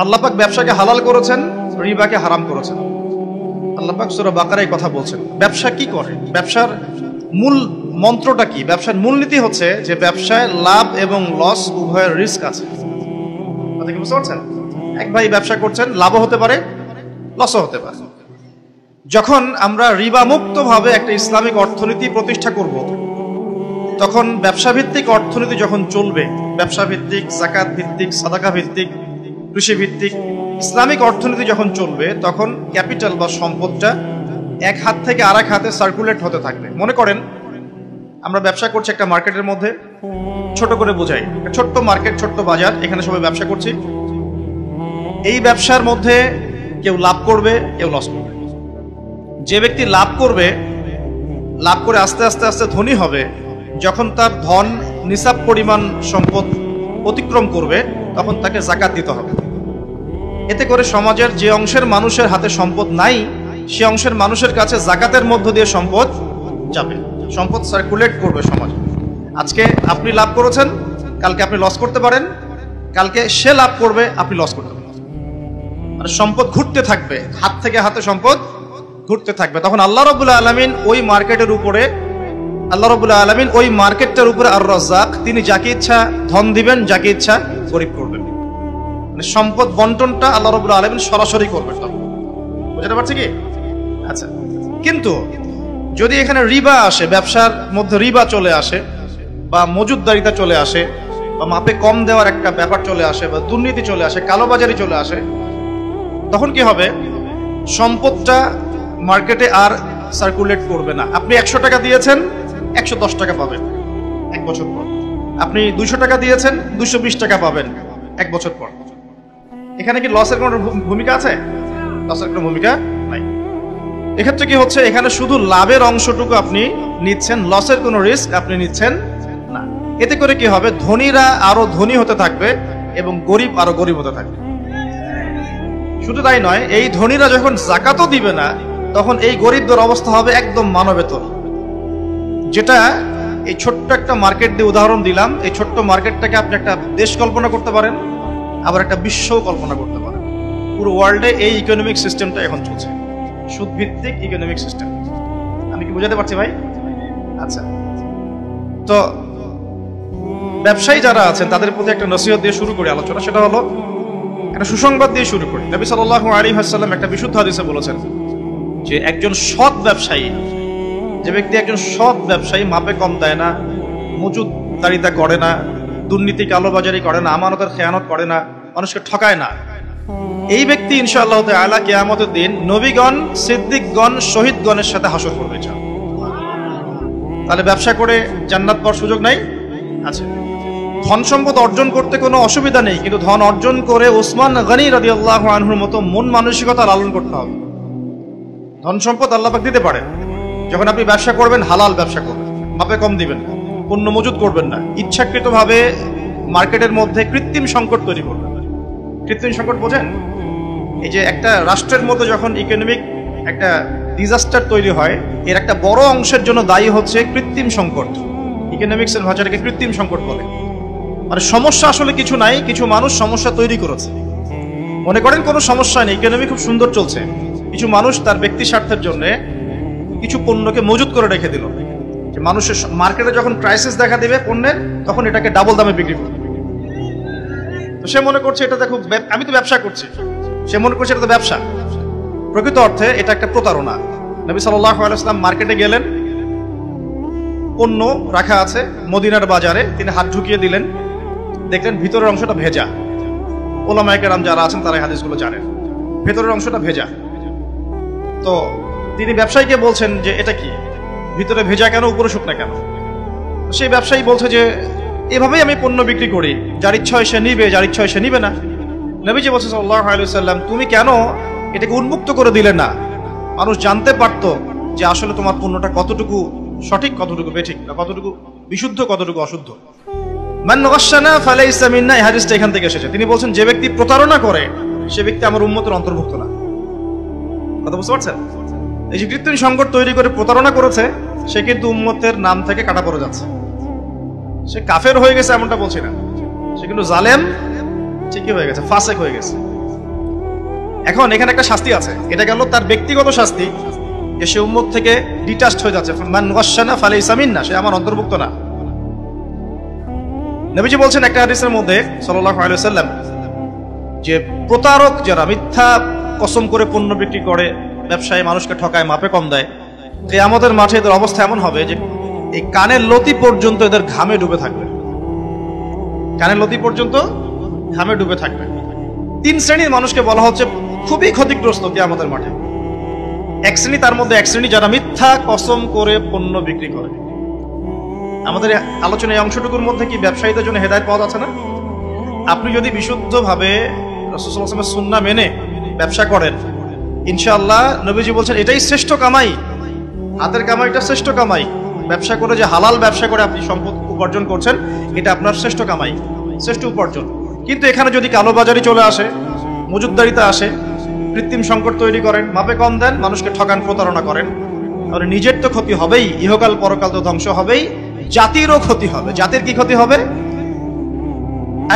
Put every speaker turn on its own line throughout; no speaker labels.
আল্লাহ পাক ব্যবসাকে হালাল করেছেন, রিবাকে হারাম করেছেন। আল্লাহ পাক সূরা বাকারায় কথা বলছেন। ব্যবসা কি করে, ব্যবসার মূল মন্ত্রটা কি? ব্যবসার মূলনীতি হচ্ছে যে ব্যবসায় লাভ এবং লস উভয়ের রিস্ক আছে। কথা কি বুঝতে পারছেন? এক ভাই ব্যবসা করছেন, লাভও হতে পারে, লসও হতে পারে। যখন আমরা রিবা মুক্ত ভাবে একটা ইসলামিক অর্থনীতি প্রতিষ্ঠা করব, তখন ব্যবসা ভিত্তিক অর্থনীতি যখন চলবে, ব্যবসা ভিত্তিক, যাকাত ভিত্তিক, সাদাকা ভিত্তিক, কৃষি ভিত্তিক ইসলামিক অর্থনীতি যখন চলবে, তখন ক্যাপিটাল বা সম্পদটা এক হাত থেকে আর এক হাতে সার্কুলেট হতে থাকবে। মনে করেন আমরা ব্যবসা করছি একটা মার্কেটের মধ্যে, ছোট করে বোঝাই, ছোট্ট মার্কেট, ছোট্ট বাজার, এখানে সবাই ব্যবসা করছি। এই ব্যবসার মধ্যে কেউ লাভ করবে, কেউ লস করবে। যে ব্যক্তি লাভ করবে, লাভ করে আস্তে আস্তে আস্তে ধনী হবে, যখন তার ধন নিসাব পরিমাণ সম্পদ অতিক্রম করবে, তখন তাকে যাকাত দিতে হবে। এতে করে সমাজের যে অংশের মানুষের হাতে সম্পদ নাই, সে অংশের মানুষের কাছে যাকাতের মধ্য দিয়ে সম্পদ যাবে, সম্পদ সার্কুলেট করবে সমাজে। আজকে আপনি লাভ করেছেন, কালকে আপনি লস করতে পারেন, কালকে সে লাভ করবে, আপনি লস করতে পারেন। মানে সম্পদ ঘুরতে থাকবে, হাত থেকে হাতে সম্পদ ঘুরতে থাকবে। তখন আল্লাহ রাব্বুল আলামিন ওই মার্কেটের উপরে, আল্লাহ রাব্বুল আলামিন ওই মার্কেটটার উপরে আর রাজ্জাক, তিনি যাকে ইচ্ছা ধন দিবেন, যাকে ইচ্ছা গরিব করবেন। মানে সম্পদ বন্টনটা আল্লাহ রাব্বুল আলামিন সরাসরি করবেন। তখন বুঝতে পারছি কি? আচ্ছা, কিন্তু যদি এখানে রিবা আসে, ব্যবসার মধ্যে রিবা চলে আসে, বা মজুদদারিতা চলে আসে, বা মাপে কম দেওয়ার একটা ব্যাপার চলে আসে, বা দুর্নীতি চলে আসে, কালোবাজারি চলে আসে, তখন কি হবে? সম্পদটা মার্কেটে আর সার্কুলেট করবে না। আপনি 100 টাকা দিয়েছেন, 110 টাকা পাবেন এক বছর পর। আপনি 200 টাকা দিয়েছেন, 220 টাকা পাবেন এক বছর পর। এখানে কি লসের কোনো ভূমিকা আছে? লসের কোনো ভূমিকা নাই। এক্ষেত্রে কি হচ্ছে? এখানে শুধু লাভের অংশটুকু আপনি নিচ্ছেন, লসের কোনো রিস্ক আপনি নিচ্ছেন না। এতে করে কি হবে? ধনীরা আরো ধনী হতে থাকবে এবং গরিব আরো গরিব হতে থাকবে। শুধু তাই নয়, এই ধনীরা যখন যাকাতও দিবে না, তখন এই গরিবদের অবস্থা হবে একদম মানবেতর। যেটা এই ছোট্ট একটা মার্কেট দিয়ে উদাহরণ দিলাম, এই ছোট্ট মার্কেটটাকে আপনি একটা দেশ কল্পনা করতে পারেন, আবার একটা বিশ্বও কল্পনা করতে পারেন। পুরো ওয়ার্ল্ডে এই ইকোনমিক সিস্টেমটা এখন চলছে, সুদভিত্তিক ইকোনমিক সিস্টেম। আমি কি বোঝাতে পারছি ভাই? আচ্ছা, তো ব্যবসায়ী যারা আছেন তাদের প্রতি একটা নসিহত দিয়ে শুরু করি আলোচনা। সেটা হলো একটা সুসংবাদ দিয়ে শুরু করি। নবী সাল্লাল্লাহু আলাইহি ওয়াসাল্লাম একটা বিশুদ্ধ হাদিসে বলেছেন যে একজন সৎ ব্যবসায়ী, যে ব্যক্তি একজন সৎ ব্যবসায়ী, মাপে কম দেয় না, মজুদদারিতা করে না, দুর্নীতি কালোবাজারি করে না, আমানতের খেয়ানত করে না, মানুষকে ঠকায় না, এই ব্যক্তি ইনশাআল্লাহ তাআলা কিয়ামতের দিন নবীগণ, সিদ্দিকগণ, শহীদগণের সাথে হাসর করবে। তাহলে ব্যবসা করে জান্নাত পাওয়ার সুযোগ নাই? আছে। ধন সম্পদ অর্জন করতে কোনো অসুবিধা নেই, কিন্তু ধন অর্জন করে উসমান গনি রাদিয়াল্লাহু আনহুর মতো মন মানসিকতা লালন করতে হবে। ধন সম্পদ আল্লাহ পাক দিতে পারে। যখন আপনি ব্যবসা করবেন, হালাল ব্যবসা করবেন, মাপে কম দিবেন, পণ্য মজুদ করবেন না, ইচ্ছাকৃতভাবে মার্কেটের মধ্যে কৃত্রিম সংকট তৈরি করবেন। কৃত্রিম সংকট বোঝেন? এই যে একটা রাষ্ট্রের মধ্যে যখন ইকোনমিক একটা ডিজাস্টার তৈরি হয়, এর একটা বড় অংশের জন্য দায়ী হচ্ছে কৃত্রিম সংকট। ইকোনমিক্সের ভাষাটাকে কৃত্রিম সংকট বলে। মানে সমস্যা আসলে কিছু নাই, কিছু মানুষ সমস্যা তৈরি করেছে। মনে করেন কোনো সমস্যা নেই, ইকোনমি খুব সুন্দর চলছে, কিছু মানুষ তার ব্যক্তি স্বার্থের জন্য কিছু পণ্যকে মজুত করে রেখে দিল, যে মানুষের মার্কেটে যখন ক্রাইসিস দেখা দিবে পণ্যের, তখন এটাকে ডাবল দামে বিক্রি করবে। তো সে মনে করছে এটাতে খুব, আমি তো ব্যবসা করছি, সে মনে করছে এটা তো ব্যবসা। প্রকৃত অর্থে এটা একটা প্রতারণা। নবী সাল্লাল্লাহু আলাইহি ওয়াসাল্লাম মার্কেটে গেলেন, পণ্য রাখা আছে মদিনার বাজারে, তিনি হাত ঢুকিয়ে দিলেন, দেখলেন ভিতরের অংশটা ভেজা। ওলামায়ে কেরাম যারা আছেন তারা এই হাদিসগুলো জানেন, ভেতরের অংশটা ভেজা। তো তিনি ব্যবসায়ীকে বলছেন যে এটা কি, ভিতরে ভেজা কেন, উপরে শুকনা কেন? সেই ব্যবসায়ী বলছে যে এভাবেই আমি পণ্য বিক্রি করি, যার ইচ্ছা হয় সে নিবে, যার ইচ্ছা হয় সে নিবে না। নবীজি বলছেন সাল্লাল্লাহু আলাইহি ওয়াসাল্লাম, তুমি কেন এটাকে উন্মুক্ত করে দিলে না? মানুষ জানতে পারতো যে আসলে তোমার পণ্যটা কতটুকু সঠিক, কতটুকু বেঠিক, বা কতটুকু বিশুদ্ধ, কতটুকু অশুদ্ধ। মান গাশশানা ফালাইসা মিন্না, এই হাদিসটা এখান থেকে এসেছে। তিনি বলছেন যে ব্যক্তি প্রতারণা করে সে ব্যক্তি আমার উম্মতের অন্তর্ভুক্ত না। কথা বুঝতে পারছেন? এই যে কৃত্রিম সংকট তৈরি করে প্রতারণা করেছে, সে কিন্তু উম্মতের নাম থেকে কাটা পড়ে যাচ্ছে। সে কাফের হয়ে গেছে এমনটা বলছি না, সে কিন্তু জালেম ঠিকই হয়ে গেছে, ফাসেক হয়ে গেছে। এখন এখানে একটা শাস্তি আছে, এটা গেল তার ব্যক্তিগত শাস্তি, যে সে উম্মত থেকে ডিটাচড হয়ে যাচ্ছে, মান গাশশানা ফালাইসা মিন্না, সে আমার অন্তর্ভুক্ত না। নবীজি বলছেন একটা হাদিসের মধ্যে সাল্লাল্লাহু আলাইহি ওয়াসাল্লাম, যে প্রতারক যারা মিথ্যা কসম করে পণ্য বিক্রি করে, ব্যবসায়ী মানুষকে ঠকায়, মাপে কম দেয়, কিয়ামতের মাঠে এদের অবস্থা এমন হবে যে এই কানের লতি পর্যন্ত এদের ঘামে ডুবে থাকবে, কানের লতি পর্যন্ত ঘামে ডুবে থাকবে। 3 শ্রেণীর মানুষকে বলা হচ্ছে খুবই ক্ষতিগ্রস্ত কিয়ামতের মাঠে। এক শ্রেণী, তার মধ্যে এক শ্রেণী যারা মিথ্যা কসম করে পণ্য বিক্রি করে। আমাদের আলোচনা এই অংশটুকুর মধ্যে কি ব্যবসায়ীদের জন্য হেদায়েত পাওয়া যাচ্ছে না? আপনি যদি বিশুদ্ধভাবে রাসূল সাল্লাল্লাহু আলাইহি ওয়াসাল্লামের সুন্নাহ মেনে ব্যবসা করেন, ইনশাআল্লাহ নবীজি বলছেন এটাই শ্রেষ্ঠ কামাই, হাতের কামাইটা শ্রেষ্ঠ কামাই। ব্যবসা করে, যে হালাল ব্যবসা করে আপনি সম্পদ উপার্জন করছেন, এটা আপনার শ্রেষ্ঠ কামাই, শ্রেষ্ঠ উপার্জন। কিন্তু এখানে যদি কালোবাজারি চলে আসে, মজুদদারিতে আসে, কৃত্রিম সংকট তৈরি করেন, মাপে কম দেন, মানুষকে ঠকান, প্রতারণা করেন, তাহলে নিজের তো ক্ষতি হবেই, ইহকাল পরকাল তো ধ্বংস হবেই, জাতিরও ক্ষতি হবে। জাতির কি ক্ষতি হবে?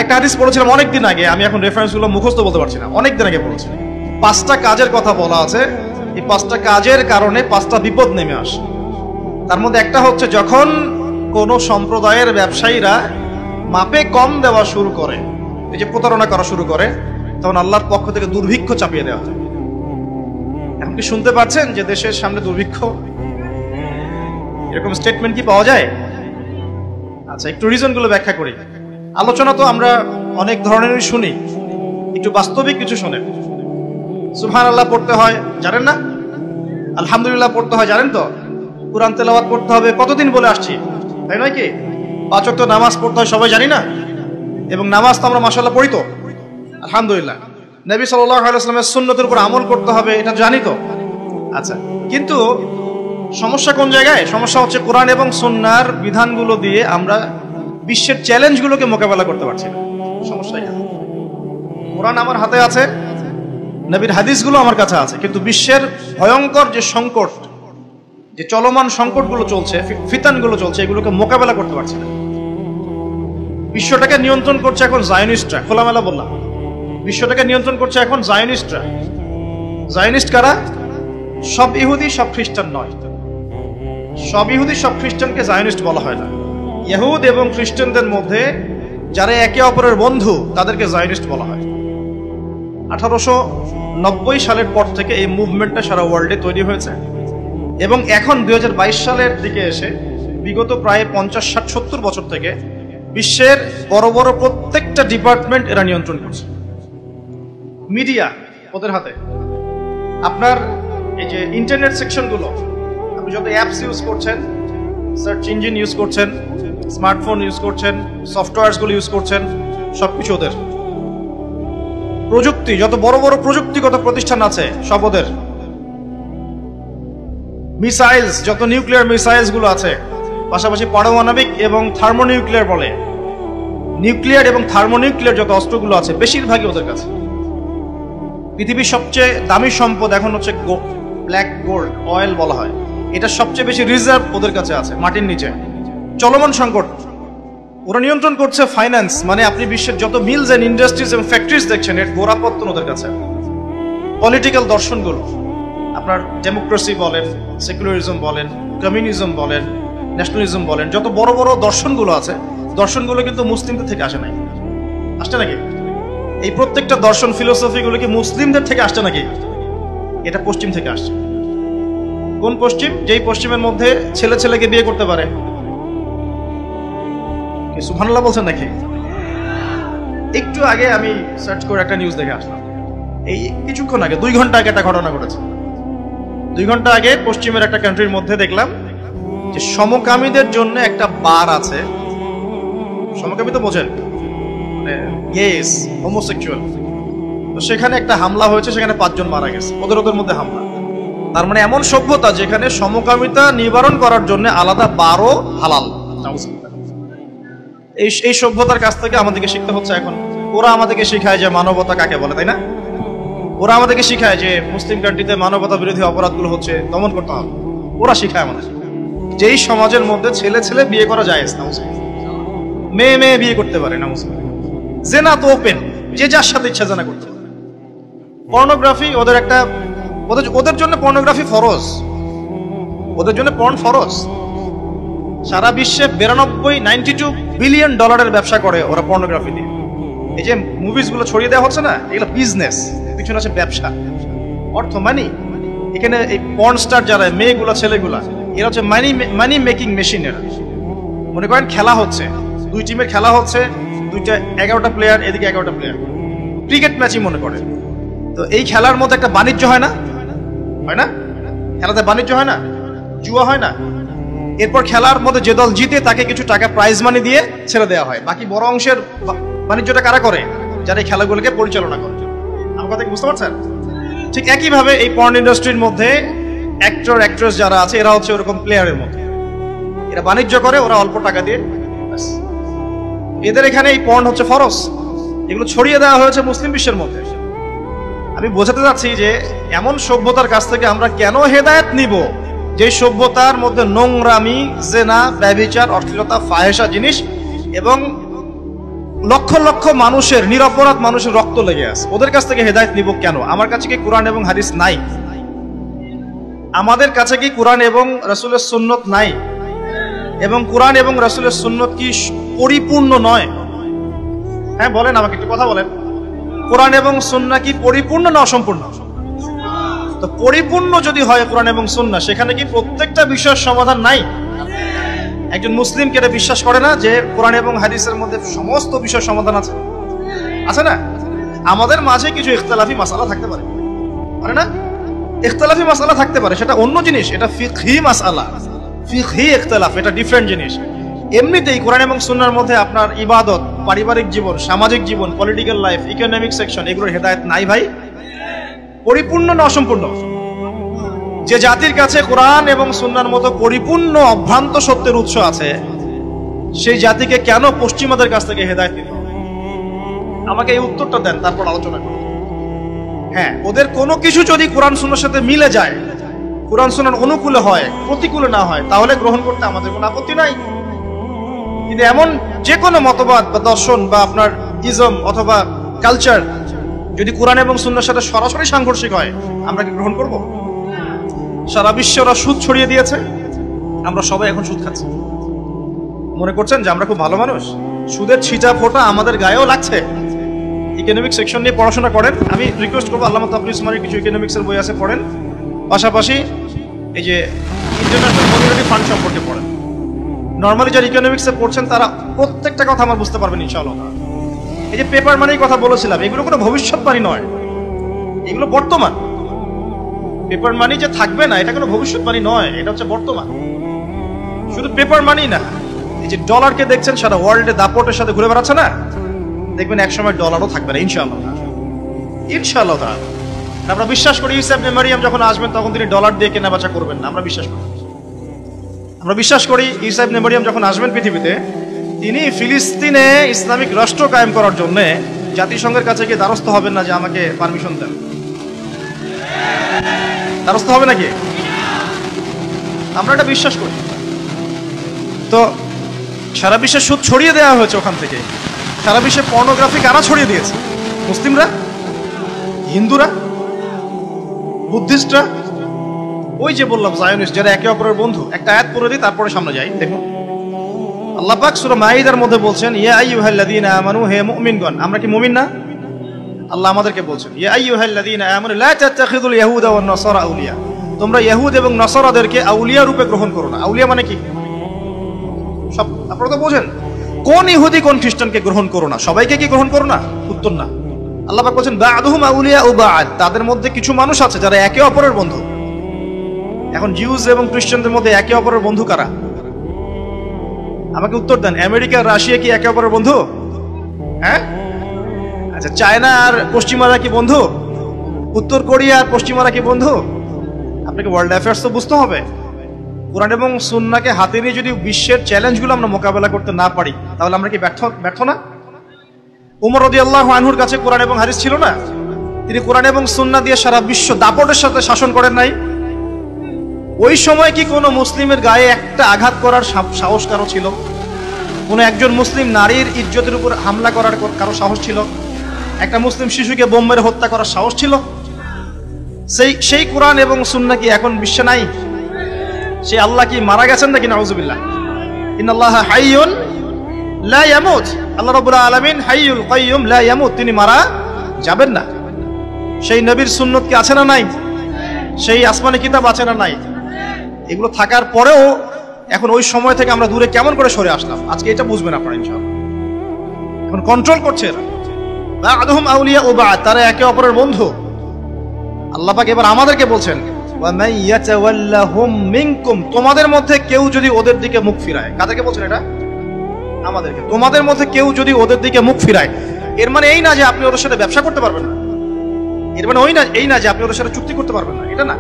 একটা হাদিস পড়েছিলাম অনেকদিন আগে, আমি এখন রেফারেন্সগুলো মুখস্থ বলতে পারছি না, অনেকদিন আগে পড়েছি। 5টা কাজের কথা বলা আছে, এই 5টা কাজের কারণে 5টা বিপদ নেমে আসে। তার মধ্যে একটা হচ্ছে, যখন কোন সম্প্রদায়ের ব্যবসায়ীরা মাপে কম দেওয়া শুরু করে, এই যে প্রতারণা করা শুরু করে, তখন আল্লাহর পক্ষ থেকে দুর্ভিক্ষ চাপিয়ে দেওয়া হয়। এখন কি শুনতে পাচ্ছেন যে দেশের সামনে দুর্ভিক্ষ? এরকম স্টেটমেন্ট কি পাওয়া যায়? আচ্ছা, একটু রিজনগুলো ব্যাখ্যা করি। আলোচনা তো আমরা অনেক ধরনেরই শুনি, একটু বাস্তবিক কিছু শুনেন। সুবহানাল্লাহ পড়তে হয়, জানেন না? আলহামদুলিল্লাহ পড়তে হয়, জানেন তো? কুরআন তেলাওয়াত করতে হবে, কতদিন বলে আসছি, তাই নয় কি? 5 ওয়াক্ত নামাজ পড়তে হয়, সবাই জানি না? এবং নামাজ তো আমরা মাশাআল্লাহ পড়ি তো, আলহামদুলিল্লাহ। নবী সাল্লাল্লাহু আলাইহি ওয়াসাল্লামের সুন্নতের উপর আমল করতে হবে, এটা জানি তো। আচ্ছা, কিন্তু সমস্যা কোন জায়গায়? সমস্যা হচ্ছে কোরআন এবং সুন্নাহর বিধানগুলো দিয়ে আমরা বিশ্বের চ্যালেঞ্জগুলোকে মোকাবেলা করতে পারছি না। সমস্যা এখানে। কোরআন আমার হাতে আছে, নবীর হাদিসগুলো আমার কাছে আছে, কিন্তু বিশ্বের ভয়ঙ্কর যে সংকট, যে চলমান সংকটগুলো চলছে, ফিতানগুলো চলছে, এগুলোকে মোকাবেলা করতে পারছি না। বিশ্বটাকে নিয়ন্ত্রণ করছে এখন জায়নিস্টরা, খোলামেলা বললাম, বিশ্বটাকে নিয়ন্ত্রণ করছে এখন জায়নিস্টরা। জায়নিস্ট কারা? সব ইহুদি, সব খ্রিস্টান নয়। সব ইহুদি, সব খ্রিস্টানকে জায়নিস্ট বলা হয় না। ইহুদ এবং খ্রিস্টানদের মধ্যে যারা একে অপরের বন্ধু, তাদেরকে জায়নিস্ট বলা হয়। 1890 সালের পর থেকে এই মুভমেন্টটা সারা ওয়ার্ল্ডে তৈরি হয়েছে, এবং এখন 2022 সালের দিকে এসে বিগত প্রায় 50, 60, 70 বছর থেকে বিশ্বের বড় বড় প্রত্যেকটা ডিপার্টমেন্ট এরা নিয়ন্ত্রণ করছে। মিডিয়া ওদের হাতে। আপনার এই যে ইন্টারনেট সেকশনগুলো, আপনি যত অ্যাপস ইউজ করছেন, সার্চ ইঞ্জিন ইউজ করছেন, স্মার্টফোন ইউজ করছেন, সফটওয়্যারগুলো ইউজ করছেন, সবকিছু ওদের। প্রযুক্তি, যত বড় বড় প্রযুক্তিগত প্রতিষ্ঠান আছে, সব ওদের। মিসাইলস, যত নিউক্লিয়ার মিসাইলস গুলো আছে, পাশাপাশি পারমাণবিক এবং থার্মোনিউক্লিয়ার বলে, নিউক্লিয়ার এবং থার্মোনিউক্লিয়ার যত অস্ত্রগুলো আছে, বেশিরভাগই ওদের কাছে। পৃথিবীর সবচেয়ে দামি সম্পদ এখন হচ্ছে ব্ল্যাক গোল্ড, অয়েল বলা হয়, এটা সবচেয়ে বেশি রিজার্ভ ওদের কাছে আছে মাটির নিচে। চলমান সংকট, ওরা নিয়ন্ত্রণ করছে ফাইন্যান্স, মানে আপনি বিশ্বের যত মিলস এন্ড ইন্ডাস্ট্রিজ এবং ফ্যাক্টরিজ দেখছেন, এর গোড়াপত্তন ওদের কাছে। পলিটিক্যাল দর্শনগুলো, আপনার ডেমোক্রেসি বলেন, সেকুলারিজম বলেন, কমিউনিজম বলেন, ন্যাশনালিজম বলেন, যত বড় বড় দর্শনগুলো আছে, দর্শনগুলো কিন্তু মুসলিমদের থেকে আসে নাই। আসছে নাকি? এই প্রত্যেকটা দর্শন, ফিলোসফিগুলো কি মুসলিমদের থেকে আসছে নাকি? এটা পশ্চিম থেকে আসছে। কোন পশ্চিম? যেই পশ্চিমের মধ্যে ছেলে ছেলেকে বিয়ে করতে পারে। সুবহানাল্লাহ বলছেন নাকি? একটু আগে আমি সার্চ করে একটা নিউজ দেখে আসলাম, এই কিছুক্ষণ আগে, 2 ঘন্টা আগে একটা ঘটনা ঘটেছে। 2 ঘন্টা আগে পশ্চিমের একটা কান্ট্রির মধ্যে দেখলাম যে সমকামীদের জন্য একটা বার আছে। সমকামী তো বোঝেন, মানে গেস, হোমোসেক্সুয়াল। তো সেখানে একটা হামলা হয়েছে, সেখানে 5 জন মারা গেছে, ওদের মধ্যে হামলা। তার মানে এমন সভ্যতা যেখানে সমকামিতা নিবারণ করার জন্য আলাদা বারও হালাল। এই সভ্যতার কাছ থেকে আমাদেরকে শিখতে হচ্ছে এখন। ওরা আমাদেরকে শিখায় যে মানবতা কাকে বলে, তাই না? ওরা আমাদেরকে শিখায় যে মুসলিম কান্ট্রিতে মানবতা বিরোধী অপরাধগুলো হচ্ছে, দমন করতে হবে। ওরা শিখায় আমাদের যেই সমাজের মধ্যে ছেলে ছেলে বিয়ে করা জায়েজ না, মেয়ে মেয়ে বিয়ে করতে পারে না, জেনা তো ওপেন, যে যার সাথে ইচ্ছা জেনা করতে পারে। পর্নোগ্রাফি ওদের একটা, ওদের জন্য পর্নোগ্রাফি ফরজ, ওদের জন্য পর্ন ফরজ। সারা বিশ্বে 92 বিলিয়ন ডলারের ব্যবসা করে ওরা পর্নোগ্রাফি দিয়ে। এই যে মুভিজ গুলো ছড়িয়ে দেওয়া হচ্ছে না, এগুলো বিজনেস, পিছনে আছে ব্যবসা, অর্থ, মানি। এখানে এই পর্ন স্টার যারা মেয়েগুলা ছেলেগুলা, এরা হচ্ছে মানি মেকিং মেশিন। এরা মনে করেন খেলা হচ্ছে, দুই টিমের খেলা হচ্ছে, দুইটা 11টা প্লেয়ার, এদিকে 11টা প্লেয়ার, ক্রিকেট ম্যাচই মনে করেন। তো এই খেলার মধ্যে একটা বাণিজ্য হয় না, হয় না? খেলাতে বাণিজ্য হয় না, জুয়া হয় না? এরপর খেলার মধ্যে যে দল জিতে তাকে কিছু টাকা প্রাইজ মানি দিয়ে ছেড়ে দেওয়া হয়। বাকি বড় অংশের বাণিজ্যটা কারা করে? যারা এই খেলাগুলোকে পরিচালনা করে। আমার কথা কি বুঝতে পারছেন? ঠিক একইভাবে এই পর্ন ইন্ডাস্ট্রির মধ্যে অ্যাক্টর অ্যাক্ট্রেস যারা আছে, এরা হচ্ছে ওরকম প্লেয়ারের মধ্যে, এরা বাণিজ্য করে, ওরা অল্প টাকা দিয়ে। এদের এখানে এই পর্ন হচ্ছে ফরজ, এগুলো ছড়িয়ে দেওয়া হয়েছে মুসলিম বিশ্বের মধ্যে। আমি বোঝাতে চাচ্ছি যে এমন সভ্যতার কাছ থেকে আমরা কেন হেদায়েত নিব যে সভ্যতার মধ্যে নোংরামি, জেনা, ব্যভিচার, অশ্লীলতা, ফাহেসা জিনিস এবং লক্ষ লক্ষ মানুষের, নিরপরাধ মানুষের রক্ত লেগে আছে। ওদের কাছ থেকে হেদায়েত নিব কেন? আমার কাছে কি কোরআন এবং হাদিস নাই? আমাদের কাছে কি কোরআন এবং রাসূলের সুন্নত নাই? এবং কোরআন এবং রাসূলের সুন্নত কি পরিপূর্ণ নয়? হ্যাঁ বলেন, আমাকে একটু কথা বলেন। কোরআন এবং সুন্নাহ কি পরিপূর্ণ না অসম্পূর্ণ? তো পরিপূর্ণ যদি হয় কোরআন এবং সুন্নাহ, সেখানে কি প্রত্যেকটা বিষয়ের সমাধান নাই? একজন মুসলিম কি এটা বিশ্বাস করে না যে কোরআন এবং হাদিসের মধ্যে সমস্ত বিষয়ের সমাধান আছে? আছে না? আমাদের মাঝে কিছু ইখতিলাফি মাসালা থাকতে পারে, পারে না? ইখতিলাফি মাসালা থাকতে পারে, সেটা অন্য জিনিস। এটা ফিকহি মাসালা, ফিকহি ইখতিলাফ, এটা ডিফারেন্ট জিনিস। এমনিতেই কোরআন এবং সুন্নাহর মধ্যে আপনার ইবাদত, পারিবারিক জীবন, সামাজিক জীবন, পলিটিক্যাল লাইফ, ইকোনমিক সেকশন, এগুলোর হেদায়েত নাই ভাই। পরিপূর্ণ না অসম্পূর্ণ? যে জাতির কাছে কোরআন এবং সুন্নাহর মতো পরিপূর্ণ অভ্রান্ত সত্যের উৎস আছে, সেই জাতিকে কেন পশ্চিমাদের কাছ থেকে হেদায়েত নিতে হবে? আমাকে এই উত্তরটা দেন, তারপর আলোচনা করব। হ্যাঁ, ওদের কোনো কিছু যদি কোরআন সুন্নাহর সাথে মিলে যায়, কোরআন সুন্নাহর অনুকূলে হয়, প্রতিকূলে না হয়, তাহলে গ্রহণ করতে আমাদের কোনো আপত্তি নাই। কিন্তু এমন যে কোনো মতবাদ বা দর্শন বা আপনার ইজম অথবা কালচার যদি কোরআন এবং সুন্নাহর সাথে সরাসরি সাংঘর্ষিক হয়, আমরা কি গ্রহণ করব? সারা বিশ্বে ওরা সুদ ছড়িয়ে দিয়েছে, আমরা সবাই এখন সুদ খাচ্ছি। মনে করছেন যে আমরা খুব ভালো মানুষ? সুদের ছিটা ফোঁটা আমাদের গায়েও লাগছে। ইকোনমিক সেকশন নিয়ে পড়াশোনা করেন, আমি রিকোয়েস্ট করবো আল্লামা তাবরিজ উসমানীর কিছু ইকোনমিক্সের বই আছে, পড়েন। পাশাপাশি এই যে ইন্টারন্যাশনাল মনিটারি ফান্ড সম্পর্কে পড়েন। নর্মালি যারা ইকোনমিক্সে পড়ছেন তারা প্রত্যেকটা কথা আমার বুঝতে পারবেন ইনশাআল্লাহ। এই যে পেপার মানির কথা বলেছিলাম, এগুলো কোনো ভবিষ্যৎবাণী নয়, এগুলো বর্তমান। পেপার মানি যে থাকবে না, এটা কোনো ভবিষ্যৎবাণী নয়, এটা হচ্ছে বর্তমান। শুধু পেপার মানি না, এই যে ডলারকে দেখছেন সারা ওয়ার্ল্ডে দাপটের সাথে ঘুরে বেড়াচ্ছে না, দেখবেন একসময় ডলারও থাকবে না ইনশাআল্লাহ, ইনশাআল্লাহ। আমরা বিশ্বাস করি ঈসা ইবনে মারইয়াম যখন আসবেন তখন তিনি ডলার দিয়ে কেনা বেচা করবেন না, আমরা বিশ্বাস করি। আমরা বিশ্বাস করি ঈসা ইবনে মারইয়াম যখন আসবেন পৃথিবীতে, তিনি ফিলিস্তিনে ইসলামিক রাষ্ট্র কায়েম করার জন্য জাতিসংঘের কাছে গিয়ে দ্বারস্থ হবেন না যে আমাকে পারমিশন দেন। দ্বারস্থ হবে নাকি? আমরা এটা বিশ্বাস করি। তো সারা বিশ্বে সুদ ছড়িয়ে দেওয়া হয়েছে ওখান থেকে। সারা বিশ্বে পর্নোগ্রাফি কারা ছড়িয়ে দিয়েছে? মুসলিমরা, হিন্দুরা, বুদ্ধিস্টরা, ওই যে বললাম জায়নিস্ট, যারা একে অপরের বন্ধু। একটা আয়াত পড়ে দিই, তারপরে সামনে যাই। দেখুন আল্লাহ পাক সূরা মাঈদার মধ্যে বলছেন, ইয়া আইয়ুহাল্লাযীনা আমানু, হে মুমিনগণ। আমরা কি মুমিন না? আল্লাহ আমাদেরকে বলছেন, ইয়া আইয়ুহাল্লাযীনা আমানু লা তাত্তাখিযুল ইয়াহুদা ওয়ান নাসারা আউলিয়া, তোমরা ইহুদ এবং নসারাদেরকে আউলিয়া রূপে গ্রহণ করো না। আউলিয়া মানে কি? সব আপনারা তো বোঝেন। কোন ইহুদি কোন খ্রিস্টানকে গ্রহণ করো না? সবাইকে কি গ্রহণ করো না? উত্তর না। আল্লাহ পাক বলছেন বা'দুহুম আউলিয়া ও বা'দ, তাদের মধ্যে কিছু মানুষ আছে যারা একে অপরের বন্ধু। এখন জিউস এবং খ্রিস্টানদের মধ্যে একে অপরের বন্ধু কারা? আমাকে উত্তর দেন। আমেরিকা রাশিয়া কি একে অপরের বন্ধু? হ্যাঁ, আচ্ছা। চায়না আর পশ্চিমারা কি বন্ধু? উত্তর কোরিয়া আর পশ্চিমারা কি বন্ধু? আপনাকে ওয়ার্ল্ড অ্যাফেয়ার্স তো বুঝতে হবে। কোরআন এবং সুন্নাহকে হাতে নিয়ে যদি বিশ্বের চ্যালেঞ্জগুলো আমরা মোকাবেলা করতে না পারি, তাহলে আমরা কি ব্যর্থ না? উমর রাদিয়াল্লাহু আনহুর কাছে কোরআন এবং হাদিস ছিল না? তিনি কোরআন এবং সুন্নাহ দিয়ে সারা বিশ্ব দাপটের সাথে শাসন করেন নাই? ওই সময় কি কোনো মুসলিমের গায়ে একটা আঘাত করার সাহস কারো ছিল? কোনো একজন মুসলিম নারীর ইজ্জতের উপর হামলা করার কারো সাহস ছিল? একটা মুসলিম শিশুকে বোম মেরে হত্যা করার সাহস ছিল? সেই কোরআন এবং সুন্নাহ কি এখন বিশ্বে নাই? সেই আল্লাহ কি মারা গেছেন নাকি? নাউযুবিল্লাহ। ইন্নাল্লাহা হাইয়ুন লা ইয়ামুত। আল্লাহ রাব্বুল আলামিন হাইয়ুল কাইয়্যুম লা ইয়ামুত, তিনি মারা যাবেন না। সেই নবীর সুন্নত কি আছে না নাই? সেই আসমানি কিতাব আছে না নাই? এগুলো থাকার পরেও এখন ওই সময় থেকে আমরা দূরে কেমন করে সরে আসলাম, আজকে এটা বুঝবেন আপনারা ইনশাআল্লাহ। এখন কন্ট্রোল করছে এরা, বা'দুহুম আউলিয়া ও বা'দ, তারা একে অপরের বন্ধু। আল্লাহ পাক এবার আমাদেরকে বলছেন, ওয়া মান ইয়াতাওয়াল্লাহুম মিনকুম, তোমাদের মধ্যে কেউ যদি ওদের দিকে মুখ ফিরায়। কাদেরকে বলছেন এটা? আমাদেরকে। তোমাদের মধ্যে কেউ যদি ওদের দিকে মুখ ফিরায়, এর মানে এই না যে আপনি ওদের সাথে ব্যবসা করতে পারবেন না, এর মানে এই না যে আপনি ওদের সাথে চুক্তি করতে পারবেন না, এটা না।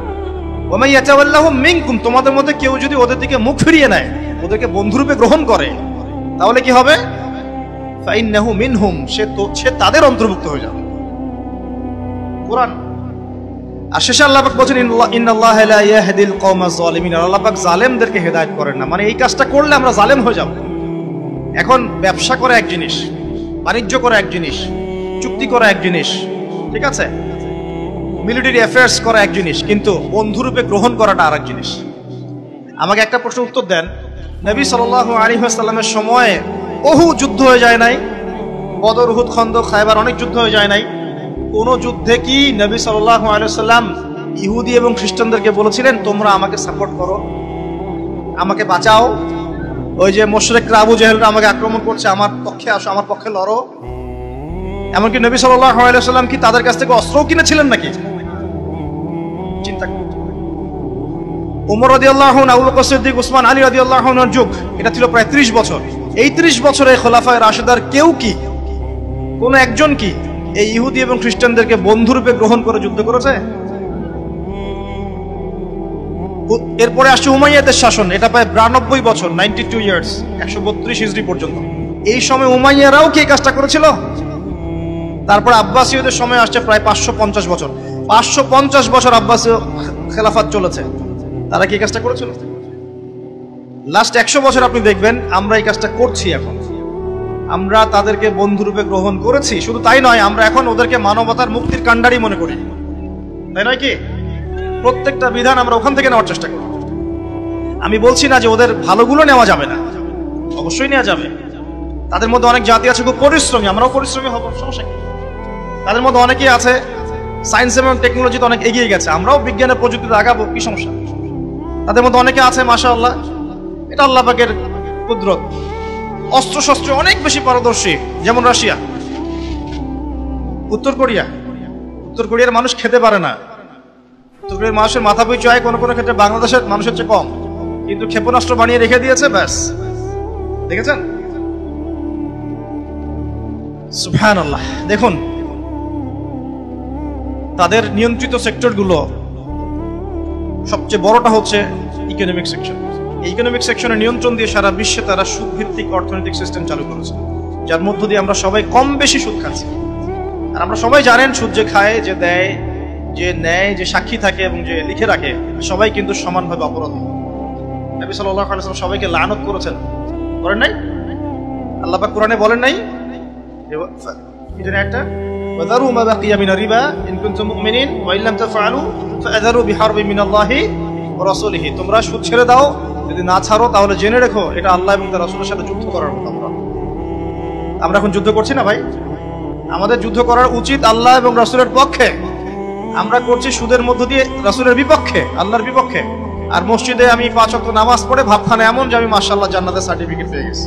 ওয়া মান ইয়াতাওয়াল্লাহুম মিনকুম, তোমাদের মধ্যে কেউ যদি ওদের দিকে মুখ ফিরিয়ে নেয়, ওদেরকে বন্ধুরূপে গ্রহণ করে, তাহলে কি হবে? ফাইন্নাহু মিনহুম, সে তাদের অন্তর্ভুক্ত হয়ে যাবে। কোরআন। আর শেষে আল্লাহ পাক বলেন, ইন্নাল্লাহা লা ইয়াহদিল কওমাজ যালিমিন, আল্লাহ পাক জালেমদেরকে হেদায়েত করেন না। মানে এই কাজটা করলে আমরা জালেম হয়ে যাব। এখন ব্যবসা করা এক জিনিস, বাণিজ্য করা এক জিনিস, চুক্তি করা এক জিনিস, ঠিক আছে, মিলিটারি অ্যাফেয়ার্স করা এক জিনিস, কিন্তু বন্ধুরূপে গ্রহণ করাটা আরেক জিনিস। আমাকে একটা প্রশ্ন উত্তর দেন, নবী সাল্লাল্লাহু আলাইহি ওয়াসাল্লামের সময়ে বহু যুদ্ধ হয়ে যায় নাই? বদর, উহুদ, খন্দক, খায়বার, অনেক যুদ্ধ হয়ে যায় নাই? কোন যুদ্ধে কি নবী সাল্লাল্লাহু আলাইহি ওয়াসাল্লাম ইহুদি এবং খ্রিস্টানদেরকে বলেছিলেন তোমরা আমাকে সাপোর্ট করো, আমাকে বাঁচাও, ওই যে মুশরিকরা আবু জেহেলরা আমাকে আক্রমণ করছে, আমার পক্ষে আসো, আমার পক্ষে লড়ো? এমনকি নবী সাল্লাল্লাহু আলাইহি ওয়াসাল্লাম কি তাদের কাছ থেকে অস্ত্রও কিনেছিলেন নাকি? চিন্তা করুন। ওমর রাদিয়াল্লাহু আনহু, আবু বকর সিদ্দিক, উসমান, আলী রাদিয়াল্লাহু আনহুর যুগ, এটা ছিল প্রায় 30 বছর। এই 30 বছরে খোলাফায়ে রাশিদার কেউ কি, কোন একজন কি এই ইহুদি এবং খ্রিস্টানদেরকে বন্ধুরূপে গ্রহণ করে যুদ্ধ করেছে? এরপরে আসছে উমাইয়াদের শাসন, এটা প্রায় 92 বছর, 92 ইয়ার্স, 132 হিজরি পর্যন্ত। এই সময় উমাইয়ারাও কি এই কাজটা করেছিল? তারপর আব্বাসীয়দের সময় আসছে প্রায় 550 বছর। 550 বছর আব্বাসীয় খেলাফত চলেছে, তারা কি এই কাজটা করেছিল? লাস্ট 100 বছর আপনি দেখবেন আমরা এই কাজটা করছি। এখন আমরা তাদেরকে বন্ধুরূপে গ্রহণ করেছি, শুধু তাই নয়, আমরা এখন ওদেরকে মানবতার মুক্তির কাণ্ডারি মনে করি, তাই নয় কি? প্রত্যেকটা বিধান আমরা ওখান থেকে নেওয়ার চেষ্টা করি। আমি বলছি না যে ওদের ভালোগুলো নেওয়া যাবে না, অবশ্যই নেওয়া যাবে। তাদের মধ্যে অনেক জাতি আছে খুব পরিশ্রমী, আমরাও পরিশ্রমী হব, সমস্যা কি? তাদের মধ্যে অনেকেই আছে সায়েন্স এবং টেকনোলজিতে অনেক এগিয়ে গেছে, আমরাও বিজ্ঞানের প্রযুক্তিতে আগাবো, কি সমস্যা? তাদের মধ্যে অনেকে আছে মাশাআল্লাহ, এটা আল্লাহ পাকের কুদরত, অস্ত্র শস্ত্রে অনেক বেশি পারদর্শী, যেমন রাশিয়া, উত্তর কোরিয়ার মানুষ খেতে পারে না, উত্তর কোরিয়ার মানুষের মাথা পিছু আয় কোনো কোনো ক্ষেত্রে বাংলাদেশের মানুষের চেয়ে কম, কিন্তু ক্ষেপণাস্ত্র বানিয়ে রেখে দিয়েছে, ব্যাস। দেখেছেন? সুবহানাল্লাহ। দেখুন তাদের নিয়ন্ত্রিত সেক্টরগুলো, সবচেয়ে বড়টা হচ্ছে ইকোনমিক সেকশন। এই ইকোনমিক সেকশনের নিয়ন্ত্রণ দিয়ে সারা বিশ্বে তারা সুদভিত্তিক অর্থনৈতিক সিস্টেম চালু করেছে, যার মধ্য দিয়ে আমরা সবাই কম বেশি সুদ খাচ্ছি। আর আমরা সবাই জানেন সুদ যে খায়, যে দেয়, যে নেয়, যে সাক্ষী থাকে এবং যে লিখে রাখে, সবাই কিন্তু সমানভাবে অপরাধী। নবী সাল্লাল্লাহু আলাইহি ওয়াসাল্লাম সবাইকে লানত করেছেন, করেন নাই? আল্লাহ পাক কোরআনে বলেন নাই এটা ওয়াযারু মা বাকিয়া মিনার রিবা ইন কুনতুম মুমিনিন ওয়া ইল্লাম তাফআলু ফাআযারু বিহারবিন মিনাল্লাহি ওয়া রাসূলিহি, তোমরা সুদ ছেড়ে দাও, যদি না ছাড়ো তাহলে জেনে রেখো এটা আল্লাহ এবং তার রাসূলের সাথে যুদ্ধ করার মতো। আমরা এখন যুদ্ধ করছি না ভাই, আমাদের যুদ্ধ করার উচিত আল্লাহ এবং রাসূলের পক্ষে। আমরা করছি সুদের মধ্য দিয়ে রাসূলের বিপক্ষে, আল্লাহর বিপক্ষে। আর মসজিদে আমি 5 ওয়াক্ত নামাজ পড়ে ভাবখানা এমন যে আমি মাশাআল্লাহ জান্নাতের সার্টিফিকেট পেয়ে গেছি।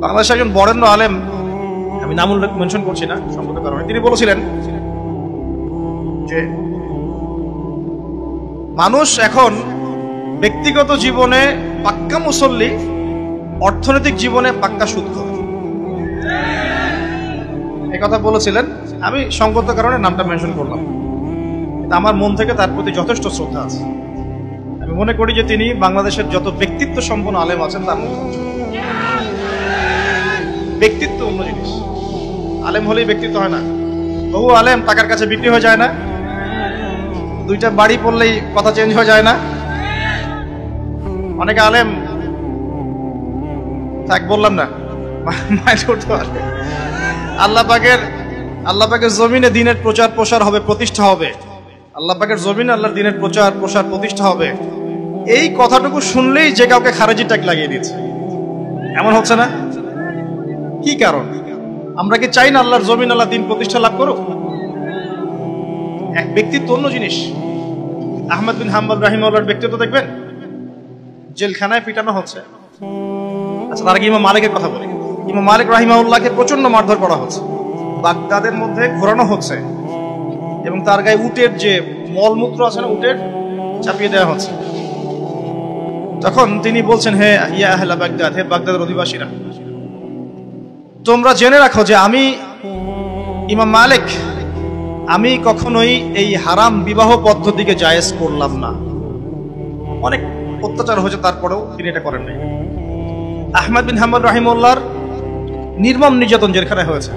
বাংলাদেশের একজন বরেণ্য আলেম, আমি নাম উল্লেখ মেনশন করছি না সম্পর্কের কারণে, তিনি বলেছিলেন যে মানুষ এখন ব্যক্তিগত জীবনে পাক্কা মুসল্লি, অর্থনৈতিক জীবনে পাক্কা সুদখোর। এই কথা বলেছিলেন, আমি সঙ্গত কারণে নামটা মেনশন করলাম। আমার মন থেকে তার প্রতি যথেষ্ট শ্রদ্ধা আছে। আমি মনে করি যে তিনি বাংলাদেশের যত ব্যক্তিত্ব সম্পন্ন আলেম আছেন তার মধ্যে। ব্যক্তিত্ব অন্য জিনিস, আলেম হলেই ব্যক্তিত্ব হয় না। বহু আলেম টাকার কাছে বিক্রি হয়ে যায় না, দুইটা বাড়ি পড়লেই কথা চেঞ্জ হয়ে যায় না। অনেকে আলেম থাক বললাম না, মাইন্ড করতে পারে। আল্লাহ পাকের আল্লাহ পাকের জমিনে দ্বীনের প্রচার প্রসার হবে, প্রতিষ্ঠা হবে। আল্লাহ পাকের জমিনে আল্লাহর দ্বীনের প্রচার প্রসার প্রতিষ্ঠা হবে, এই কথাটুকু শুনলেই যে কাউকে খারেজি ট্যাগ লাগিয়ে দিচ্ছে। এমন হচ্ছে না? কি কারণ? আমরা কি চাই না আল্লাহর জমিন আল্লাহ দ্বীন প্রতিষ্ঠা লাভ করুক? এক ব্যক্তিত্ব অন্য জিনিস। আহমদ বিন হাম্বল রাহিমাহুল্লাহর ব্যক্তিত্ব দেখবেন, জেলখানায় পিটানো হচ্ছে। আচ্ছা, তার আগে ইমাম মালিকের কথা বলি। ইমাম মালিক রাহিমাহুল্লাহকে প্রচন্ড মারধর করা হচ্ছে, বাগদাদের মধ্যে ঘোরানো হচ্ছে এবং তার গায়ে উটের যে মলমূত্র আছে না, উটের চাপিয়ে দেওয়া হচ্ছে। তখন তিনি বলছেন, হে ইয়া আহলা বাগদাদ, হে বাগদাদের অধিবাসীরা, তোমরা জেনে রাখো যে আমি ইমাম মালিক, আমি কখনোই এই হারাম বিবাহ পদ্ধতিকে জায়েজ করলাম না। অনেক অত্যাচার হয়েছে, তারপরেও তিনি এটা করেন নাই। আহমদ বিন হাম্বল রাহিমাহুল্লাহর নির্মম নির্যাতন জেলখানায় হয়েছে,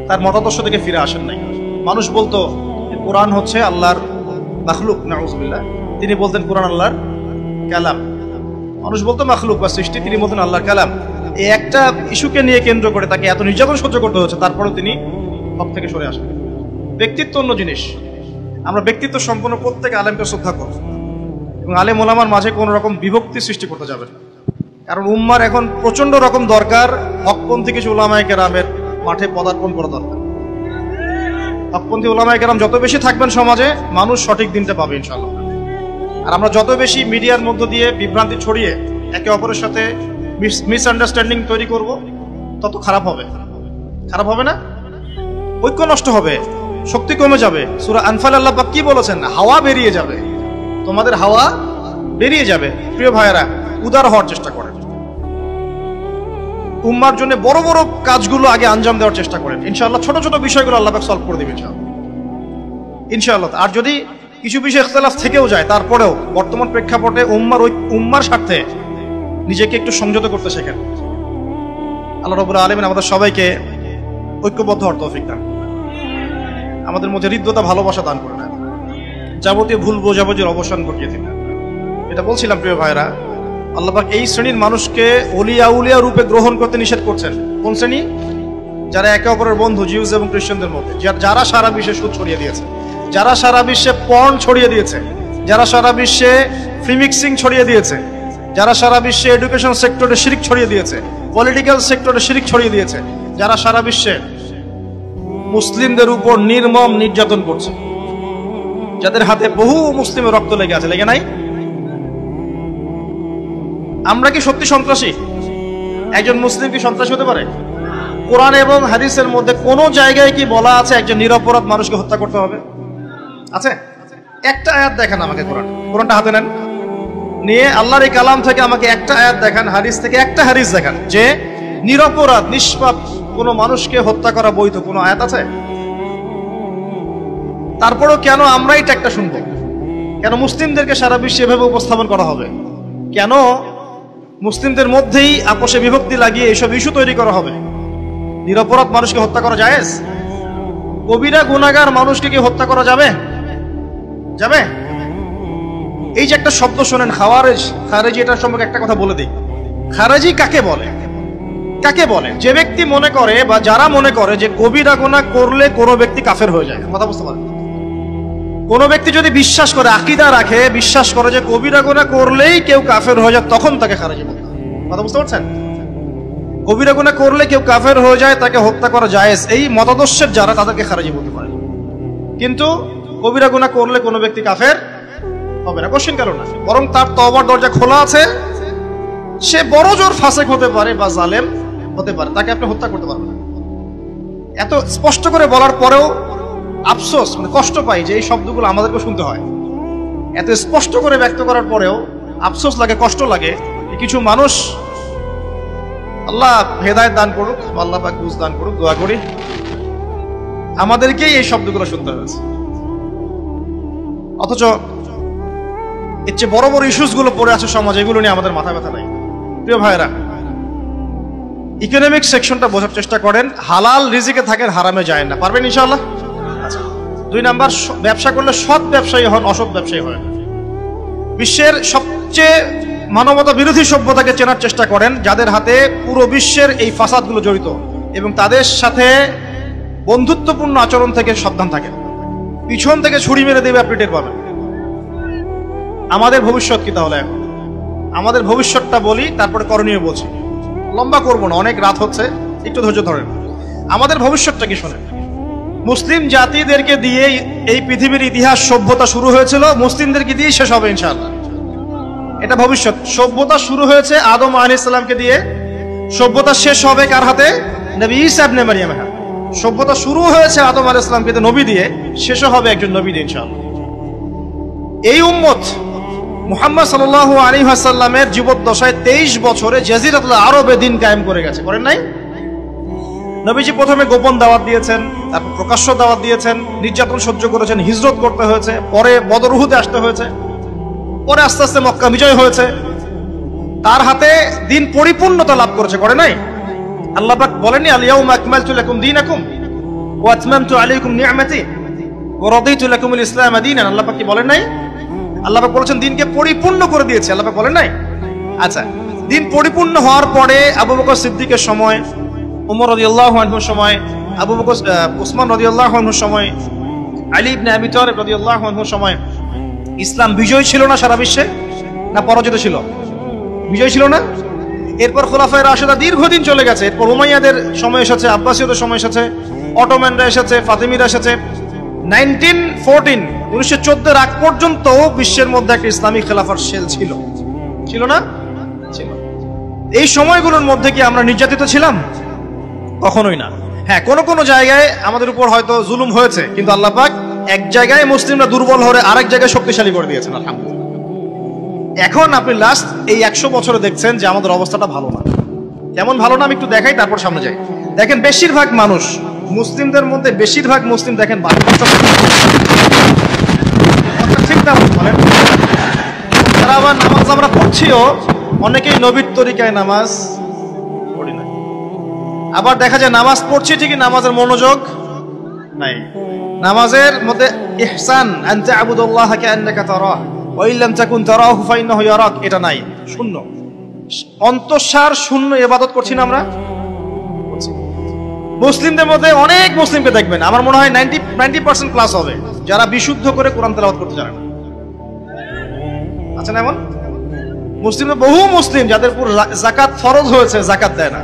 তার মতাদর্শ থেকে ফিরে আসেন নাই। মানুষ বলতো কোরআন হচ্ছে আল্লাহর মাখলুক, নাউযুবিল্লাহ। তিনি বলতেন কোরআন আল্লাহর কালাম। মানুষ বলতো মাখলুক বা সৃষ্টি, তিনি বলতেন আল্লাহর কালাম। এই একটা ইস্যুকে নিয়ে কেন্দ্র করে তাকে এত নির্যাতন সহ্য করতে হচ্ছে, তারপরেও তিনি হক থেকে সরে আসেন। ব্যক্তিত্ব অন্য জিনিস। আমরা ব্যক্তিত্ব সম্পন্ন প্রত্যেক আলেমকে শ্রদ্ধা করব এবং আলেম ওলামার মাঝে কোনো রকম বিভক্তি সৃষ্টি করতে যাবে না। কারণ উম্মার এখন প্রচন্ড রকম দরকার হকপন্থী কিছু উলামায়ে কেরামের মাঠে পদার্পণ করা দরকার। হকপন্থী উলামায়ে কেরাম যত বেশি থাকবেন সমাজে, মানুষ সঠিক দিনটা পাবে ইনশাআল্লাহ। আর আমরা যত বেশি মিডিয়ার মধ্য দিয়ে বিভ্রান্তি ছড়িয়ে একে অপরের সাথে মিসআন্ডারস্ট্যান্ডিং তৈরি করব, তত খারাপ হবে। খারাপ হবে না? ঐক্য নষ্ট হবে, শক্তি কমে যাবে। সূরা আনফাল আল্লাহ পাক কি বলেছেন? হাওয়া বেরিয়ে যাবে, তোমাদের হাওয়া বেরিয়ে যাবে। প্রিয় ভাইয়েরা, উদার হওয়ার চেষ্টা করেন। উম্মার জন্য বড় বড় কাজগুলো আগে আঞ্জাম দেওয়ার চেষ্টা করেন। ইনশাআল্লাহ ছোট ছোট বিষয়গুলো আল্লাহ পাক সলভ করে দিবেন ইনশাআল্লাহ। আর যদি কিছু বিষয় ইখতিলাফ থেকেও যায়, তারপরেও বর্তমান প্রেক্ষাপটে উম্মার স্বার্থে নিজেকে একটু সংযত করতে শেখেন। আল্লাহ রাব্বুল আলামিন আমাদের সবাইকে ঐক্যবদ্ধ হওয়ার তৌফিক দান, আমাদের মধ্যে হৃদ্যতা ভালোবাসা দান করে দেন, যাবতীয় ভুল বোঝাবুঝির অবসান ঘটিয়ে দিন। এটা বলছিলাম প্রিয় ভাইরা, আল্লাহ পাক এই শ্রেণীর মানুষকে ওলিয়া উলিয়া রূপে গ্রহণ করতে নিষেধ করছেন। কোন শ্রেণী? যারা একে অপরের বন্ধু, জিউস এবং খ্রিস্টানদের মধ্যে, যারা সারা বিশ্বে সুদ ছড়িয়ে দিয়েছে, যারা সারা বিশ্বে পর্ন ছড়িয়ে দিয়েছে, যারা সারা বিশ্বে ফ্রি মিক্সিং ছড়িয়ে দিয়েছে, যারা সারা বিশ্বে এডুকেশন সেক্টরে শিরক ছড়িয়ে দিয়েছে, পলিটিক্যাল সেক্টরে শিরক ছড়িয়ে দিয়েছে, যারা সারা বিশ্বে মুসলিমদের উপর নির্মম নির্যাতন করছে, যাদের হাতে বহু মুসলিমের রক্ত লেগে আছে। লেগে নাই? আমরা কি সত্যি সন্ত্রাসী? একজন মুসলিম কি সন্ত্রাসী হতে পারে? কোরআন এবং হাদিসের মধ্যে কোন জায়গায় কি বলা আছে একজন নিরপরাধ মানুষকে হত্যা করতে হবে? আছে? একটা আয়াত দেখান আমাকে। কোরআনটা হাতে নেন, নিয়ে আল্লাহর এই কালাম থেকে আমাকে একটা আয়াত দেখান, হাদিস থেকে একটা হাদিস দেখান যে নিরপরাধ নিষ্পাপ কোন মানুষকে হত্যা করা বৈধ। কোন আয়াত আছে? তারপরেও কেন আমরাই ট্যাগটা শুনবো? কেন মুসলিমদেরকে সারা বিশ্বে এভাবে উপস্থাপন করা হবে? কেন মুসলিমদের মধ্যেই আপোষে বিভক্তি লাগিয়ে এসব ইস্যু তৈরি করা হবে? নিরপরাধ মানুষকে হত্যা করা জায়েজ? কবিরা গুনাহগার মানুষকে কি হত্যা করা যাবে? যাবে? এই যে একটা শব্দ শোনেন খাওয়ারেজ, খারেজি, এটার সম্পর্কে একটা কথা বলে দিই। খারেজি কাকে বলে? কাকে বলে? যে ব্যক্তি মনে করে বা যারা মনে করে যে কবিরা গুনাহ করলে কোনো ব্যক্তি কাফের হয়ে যায়। কথা বুঝতে পারেন? কোন ব্যক্তি যদি বিশ্বাস করে, আকীদা রাখে, বিশ্বাস করে যে কবিরা গুনাহ করলেই কেউ কাফের হয়ে যায়, তখন তাকে খারেজি বলে। কথা বুঝতে পারছেন? কবিরা গুনাহ করলে কেউ কাফের হয়ে যায়, তাকে হত্যা করা জায়েজ, এই মতাদর্শের যারা, তাদেরকে খারেজি বলতে পারে। কিন্তু কবিরা গুনাহ করলে কোনো ব্যক্তি কাফের হবে না, কোশ্চেন কারণ না, বরং তার তওবার দরজা খোলা আছে। সে বড় জোর ফাসেক হতে পারে বা জালেম হতে পারে, তাকে আপনি হত্যা করতে পারবেন না। এত স্পষ্ট করে বলার পরেও আফসোস, মানে কষ্ট পাই যে এই শব্দগুলো আমাদেরকে শুনতে হয়। এত স্পষ্ট করে ব্যক্ত করার পরেও আফসোস লাগে, কষ্ট লাগে। কিছু মানুষ, আল্লাহ হেদায়েত দান করুক, আল্লাহ পাক বুঝ দান করুক, দোয়া করি, আমাদেরকেই এই শব্দগুলো শুনতে হয়েছে। অথচ এর চেয়ে বড় বড় ইস্যুস গুলো পড়ে আছে সমাজ, এগুলো নিয়ে আমাদের মাথা ব্যথা নাই। প্রিয় ভাইরা, ইকোনমিক সেকশনটা বোঝার চেষ্টা করেন। হালাল রিজিকে থাকেন, হারামে যায় না। পারবেন ইনশাআল্লাহ? আচ্ছা, 2 নাম্বার, ব্যবসা করলে সৎ ব্যবসায়ী হন, অসৎ ব্যবসায়ী হয়। বিশ্বের সবচেয়ে মানবতা বিরোধী সভ্যতাকে চেনার চেষ্টা করেন, যাদের হাতে পুরো বিশ্বের এই ফাসাদগুলো জড়িত, এবং তাদের সাথে বন্ধুত্বপূর্ণ আচরণ থেকে সাবধান থাকেন। পিছন থেকে ছুরি মেরে দেবে, আপনি টের পাবেন। আমাদের ভবিষ্যৎ কি তাহলে? এখন আমাদের ভবিষ্যৎটা বলি, তারপরে করণীয় বলছি। লম্বা করবো না, অনেক রাত হচ্ছে, একটু ধৈর্য ধরেন। আমাদের ভবিষ্যৎটা কি শোনেন। মুসলিম জাতিদেরকে দিয়ে এই পৃথিবীর ইতিহাস, সভ্যতা শুরু হয়েছিল, মুসলিমদেরকে দিয়ে শেষ হবে ইনশাআল্লাহ। এটা ভবিষ্যৎ। সভ্যতা শুরু হয়েছে আদম আলাইহিস সালামকে দিয়ে, সভ্যতা শেষ হবে কার হাতে? নবী ঈসা ইবনে মারইয়ামের হাতে। সভ্যতা শুরু হয়েছে আদম আলাইহিস সালামকে দিয়ে, নবী দিয়ে, শেষও হবে একজন নবী দিয়ে ইনশাআল্লাহ। এই উম্মত মুহাম্মদ সাল্লাল্লাহু আলাইহি ওয়াসাল্লামের জীবদ্দশায় 23 বছরে জাজিরাতুল আরবে দিন কায়েম করে গেছে, করেন নাই? নবীজি প্রথমে গোপন দাওয়াত দিয়েছেন, তারপর প্রকাশ্য দাওয়াত দিয়েছেন, নির্যাতন সহ্য করেছেন, হিজরত করতে হয়েছে, পরে বদর উহুদে আসতে হয়েছে, পরে আস্তে আস্তে মক্কা বিজয় হয়েছে। তার হাতে দিন পরিপূর্ণতা লাভ করেছে, করে নাই? আল্লাহ পাক বলেননি আল ইয়াউমা আকমালতু লাকুম দীনাকুম ওয়া আতমামতু আলাইকুম নি'মাতি ওয়া রাদিতু লাকুমুল ইসলাম দীনান। আল্লাহ পাক কি বলেন নাই? আল্লাহ পাক বলেছেন দিনকে পরিপূর্ণ করে দিয়েছে, আল্লাহ পাক বলেন নাই? আচ্ছা, দিন পরিপূর্ণ হওয়ার পরে আবু বকর সিদ্দিকের সময়, উমর রাদিয়াল্লাহু আনহুর সময়, আবু বকর উসমান রাদিয়াল্লাহু আনহুর সময়, আলী ইবনে আবি তালিব রাদিয়াল্লাহু আনহুর সময় ইসলাম বিজয় ছিল না সারা বিশ্বে? না পরাজিত ছিল? বিজয় ছিল না? এরপর খোলাফায়ে রাশিদা দীর্ঘদিন চলে গেছে, এরপর উমাইয়াদের সময় এসেছে, আব্বাসীয়দের সময় এসেছে, অটোম্যানরা এসেছে, ফাতিমিরা এসেছে। 1914 আগ পর্যন্ত বিশ্বের মধ্যে একটা ইসলামিক খেলাফার সেল ছিল, ছিল না? ছিল। এই সময়গুলোর মধ্যে কি আমরা নির্যাতিত ছিলাম? কখনোই না। হ্যাঁ, কোন কোন জায়গায় আমাদের উপর হয়তো জুলুম হয়েছে, কিন্তু আল্লাহ পাক এক জায়গায় মুসলিমরা দুর্বল হয়ে আরেক জায়গায় শক্তিশালী করে দিয়েছেন, আলহামদুলিল্লাহ। এখন আপনি লাস্ট এই 100 বছরে দেখছেন যে আমাদের অবস্থাটা ভালো না। কেমন ভালো না আমি একটু দেখাই, তারপর সামনে যাই। দেখেন, বেশিরভাগ মানুষ, মুসলিমদের মধ্যে বেশিরভাগ মুসলিম দেখেন ঠিক না বলেন? তারা আবার নামাজ আমরা পড়ছিও, অনেকেই নবীর তরিকায় নামাজ পড়ি না। আবার দেখা যায় নামাজ পড়ছি ঠিকই, নামাজের মনোযোগ নাই। নামাজের মধ্যে ইহসান, আনতা আবুদুল্লাহ কাআন্নাকা তারাহু ওয়া ইল্লাম তাকুন তারাহু ফাইন্নাহু ইয়ারাক, এটা নাই, শূন্য। অন্তঃসার শূন্য ইবাদত করছি না আমরা? মুসলিমদের মধ্যে অনেক মুসলিমকে দেখবেন, আমার মনে হয় 90% প্লাস হবে যারা বিশুদ্ধ করে কোরআন তেলাওয়াত করতে জানে না। আচ্ছা না? এমন মুসলিমদের বহু মুসলিম যাদের উপর যাকাত ফরজ হয়েছে, যাকাত দেয় না,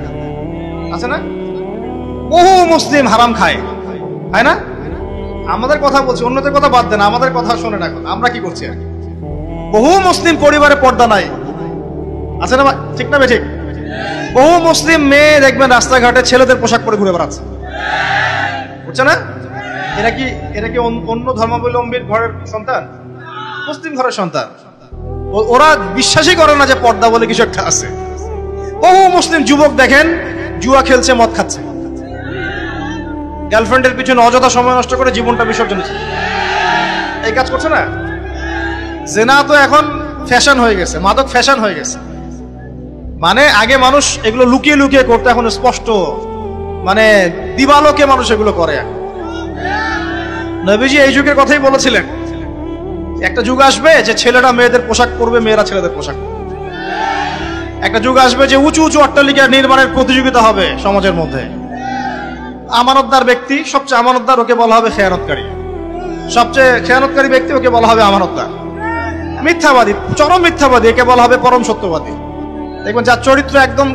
আছে না? বহু মুসলিম হারাম খায়, হয় না? আমাদের কথা বলছি, অন্যদের কথা বাদ দেন, আমাদের কথা শোনেন। এখন আমরা কি করছি? বহু মুসলিম পরিবারে পর্দা নাই, আছে না? ঠিক না? ঠিক। বহু মুসলিম মেয়ে দেখবেন রাস্তাঘাটে ছেলেদের পোশাক পরে ঘুরে বেড়াচ্ছে, বুঝছে না? এরা কি অন্য ধর্মাবলম্বীর ঘরের সন্তান? মুসলিম ঘরের সন্তান। ওরা বিশ্বাসই করে না যে পর্দা বলে কিছু একটা আছে। বহু মুসলিম যুবক দেখেন জুয়া খেলছে, মদ খাচ্ছে, গার্লফ্রেন্ডের পিছনে অযথা সময় নষ্ট করে জীবনটা বিসর্জন দিচ্ছে। এই কাজ করছে না? জেনা তো এখন ফ্যাশন হয়ে গেছে, মাদক ফ্যাশন হয়ে গেছে। মানে আগে মানুষ এগুলো লুকিয়ে লুকিয়ে করতে, এখন স্পষ্ট, মানে দিবালোকে মানুষ এগুলো করে। নবীজি এই যুগের কথাই বলেছিলেন, একটা যুগ আসবে যে ছেলেরা মেয়েদের পোশাক পরবে, মেয়েরা ছেলেদের পোশাক পরবে। একটা যুগ আসবে যে উঁচু উঁচু অট্টালিকা নির্মাণের প্রতিযোগিতা হবে সমাজের মধ্যে। আমানতদার ব্যক্তি, সবচেয়ে আমানতদার, ওকে বলা হবে খেয়ানতকারী। সবচেয়ে খেয়ানতকারী ব্যক্তি, ওকে বলা হবে আমানতদার। মিথ্যাবাদী, চরম মিথ্যাবাদী, একে বলা হবে পরম সত্যবাদী। দেখবেন যার চরিত্র একদম,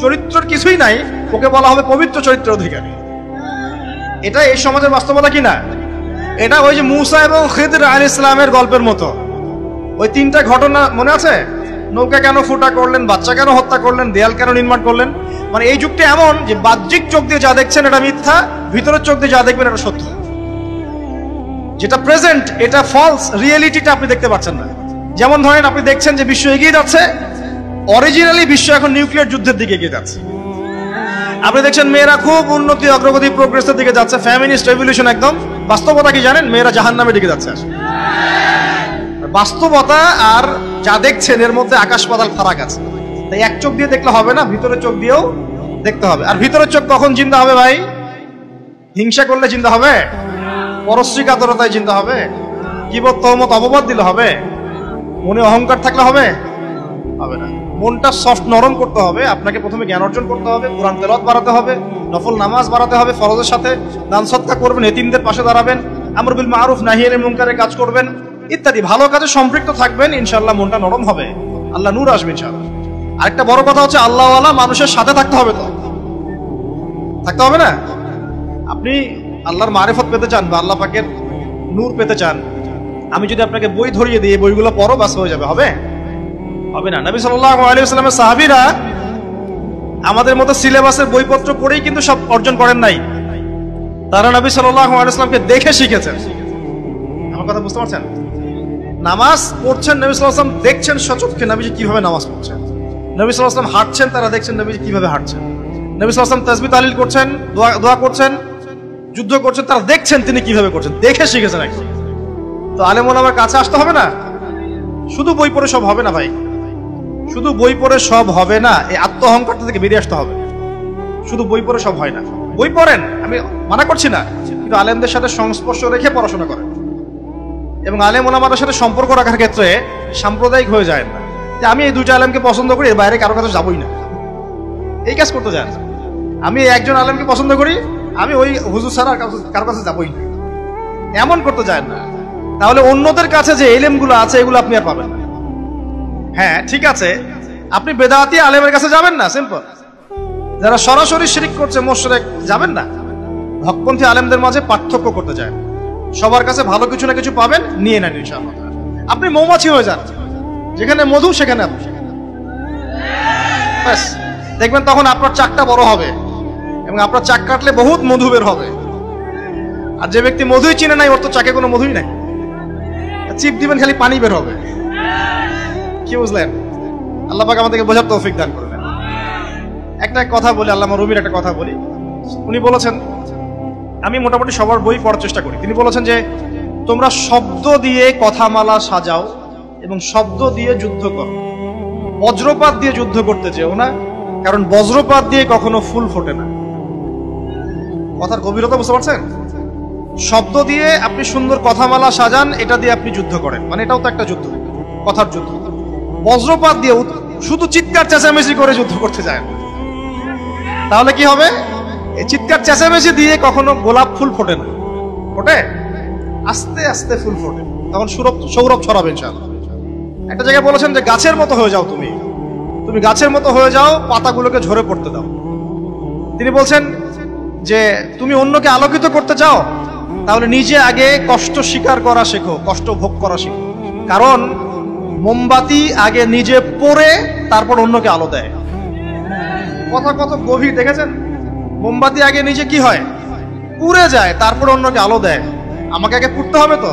চরিত্রের কিছুই নাই, ওকে বলা হবে পবিত্র চরিত্রের অধিকারী। এটা এই সমাজের বাস্তবতা কিনা? এটা ওই যে মূসা এবং খিদর আলাইহিস সালামের গল্পের মতো। ওই 3টা ঘটনা মনে আছে? নৌকা কেন ফুটা করলেন, বাচ্চা কেন হত্যা করলেন, দেয়াল কেন নির্মাণ করলেন। মানে এই যুগটা এমন যে বাহ্যিক চোখ দিয়ে যা দেখছেন এটা মিথ্যা, ভিতরের চোখ দিয়ে যা দেখবেন এটা সত্য। যেটা প্রেজেন্ট এটা ফলস, রিয়েলিটিটা আপনি দেখতে পাচ্ছেন না। যেমন ধরেন আপনি দেখছেন যে বিশ্ব এগিয়ে যাচ্ছে, অরিজিনালি বিশ্ব এখন নিউক্লিয়ার যুদ্ধের দিকে এগিয়ে যাচ্ছে। আপনি দেখছেন মেয়েরা খুব উন্নতি, অগ্রগতি, প্রোগ্রেসের দিকে যাচ্ছে, ফ্যামিনিস্ট রেভলিউশন একদম। বাস্তবতা কি জানেন? মেয়েরা জাহান্নামের দিকে যাচ্ছে। বাস্তবতা আর যা দেখছেন এর মধ্যে আকাশ পাতাল ফারাক আছে। তাই এক চোখ দিয়ে দেখলে হবে না, ভিতরের চোখ দিয়েও দেখতে হবে। আর ভিতরের চোখ কখন জিন্দা হবে ভাই? হিংসা করলে জিন্দা হবে? পরশ্রী কাতরতায় জিন্দা হবে? গীবত, তহমত, অপবাদ দিলে হবে? মনে অহংকার থাকলে হবে? হবে না। মনটা সফট নরম করতে হবে। আপনাকে প্রথমে জ্ঞান অর্জন করতে হবে, কোরআন তেলাওয়াত বাড়াতে হবে, নফল নামাজ বাড়াতে হবে, ফরজের সাথে দান সদকা করবেন, এতিমদের পাশে দাঁড়াবেন, আমর বিল মারুফ নাহি আনিল মুনকারের কাজ করবেন ইত্যাদি ভালো কাজে সম্পৃক্ত থাকবেন। ইনশাআল্লাহ মনটা নরম হবে, আল্লাহ নূর আসবে ইনশাআল্লাহ। আরেকটা বড় কথা হচ্ছে আল্লাহওয়ালা মানুষের সাথে থাকতে হবে। তো থাকতে হবে না? আপনি আল্লাহর মারিফত পেতে চান বা আল্লাহ পাকের নূর পেতে চান, আমি যদি আপনাকে বই ধরিয়ে দিই বইগুলো পড়ো বাস হয়ে যাবে? হবে? হবে না। নবী সাল্লাল্লাহু আলাইহি ওয়াসাল্লামের সাহাবীরা আমাদের মতো সিলেবাসের বইপত্র পড়েই কিন্তু সব অর্জন করেন নাই। তারা নবী সাল্লাল্লাহু আলাইহি ওয়াসাল্লামকে দেখে শিখেছেন। আমার কথা বুঝতে পারছেন? নামাজ পড়ছেন, নবী সাল্লাল্লাহু আলাইহি ওয়াসাল্লাম দেখছেন সচক্ষে নবীজি কিভাবে নামাজ পড়ছেন। নবী সাল্লাল্লাহু আলাইহি ওয়াসাল্লাম হাঁটছেন, তারা দেখছেন নবীজি কিভাবে হাঁটছেন। নবী সাল্লাল্লাহু আলাইহি ওয়াসাল্লাম তাসবিহ তাহলিল করছেন, দোয়া করছেন, যুদ্ধ করছেন, তারা দেখছেন তিনি কিভাবে করছেন, দেখে শিখেছেন একদম। তো আলেম ওলামার কাছে আসতে হবে না? শুধু বই পড়ে সব হবে না ভাই, শুধু বই পড়ে সব হবে না। এই আত্ম অহংকারটা থেকে বেরিয়ে আসতে হবে। শুধু বই পড়ে সব হয় না। বই পড়েন, আমি মানা করছি না, কিন্তু আলেমদের সাথে সংস্পর্শ রেখে পড়াশোনা করেন এবং আলেম ওলামাদের সাথে সম্পর্ক রাখার ক্ষেত্রে সাম্প্রদায়িক হয়ে যায় না যে আমি এই দুইটা আলেমকে পছন্দ করি, এর বাইরে কারো কাছে যাবই না, এই কাজ করতে যান। আমি একজন আলেমকে পছন্দ করি, আমি ওই হুজুর ছাড়া কারো কাছে যাবই না, এমন করতে যায় না। তাহলে অন্যদের কাছে যে এলেমগুলো আছে এগুলো আপনি আর পাবেন না। হ্যাঁ ঠিক আছে, আপনি বেদাতি আলেমের কাছে যাবেন না, সিম্পল। যারা সরাসরি শিরক করছে মুশরিক যাবেন না। হকপন্থী আলেমদের মাঝে পার্থক্য করতে যায়, সবার কাছে ভালো কিছু না কিছু পাবেন, নিয়ে নেন ইনশাআল্লাহ। আপনি মৌমাছি হয়ে যান, যেখানে মধু সেখানে আপনি, ব্যাস দেখবেন তখন আপনার চাকটা বড় হবে এবং আপনার চাক কাটলে বহুত মধু বের হবে। আর যে ব্যক্তি মধুই চিনে নাই, ওর তো চাকে কোনো মধুই নাই, চিপ দিবেন খালি পানি বের হবে। কি বুঝলেন? আল্লাহ পাক আমাদেরকে বোঝার তৌফিক দান করবেন। একটা কথা বলি, আল্লামা রুমির একটা কথা বলি। উনি বলেছেন, আমি মোটামুটি সবার বই পড়ার চেষ্টা করি। তিনি বলেছেন যে তোমরা শব্দ দিয়ে কথামালা সাজাও এবং শব্দ দিয়ে যুদ্ধ করো, বজ্রপাত দিয়ে যুদ্ধ করতে চেও না, কারণ বজ্রপাত দিয়ে কখনো ফুল ফোটে না। কথার গভীরতা বুঝতে পারছেন? শব্দ দিয়ে আপনি সুন্দর কথামালা সাজান, এটা দিয়ে আপনি যুদ্ধ করেন, মানে এটাও তো একটা যুদ্ধ, কথার যুদ্ধ। বজ্রপাত দিয়ে শুধু চিৎকার চেঁচামেচি করে যুদ্ধ করতে যায় না, তাহলে কি হবে? এই চিৎকার চেঁচামেচি দিয়ে কখনো গোলাপ ফুল ফোটে না, ফোটে আস্তে আস্তে ফুল ফোটে, তখন সৌরভ ছড়াবে ইনশাআল্লাহ। একটা জায়গায় বলেছেন যে গাছের মতো হয়ে যাও, তুমি গাছের মতো হয়ে যাও, পাতাগুলোকে ঝরে পড়তে দাও। তিনি বলছেন যে তুমি অন্যকে আলোকিত করতে চাও, তাহলে নিজে আগে কষ্ট স্বীকার করা শেখো, কষ্ট ভোগ করা শেখো। কারণ মোমবাতি আগে নিজে পড়ে তারপর অন্যকে আলো দেয়। কথা কত গভীর দেখেছেন? মোমবাতি আগে নিজে কি হয়, পুড়ে যায়, তারপর অন্যকে আলো দেয়। আমাকে আগে পুড়তে হবে, তো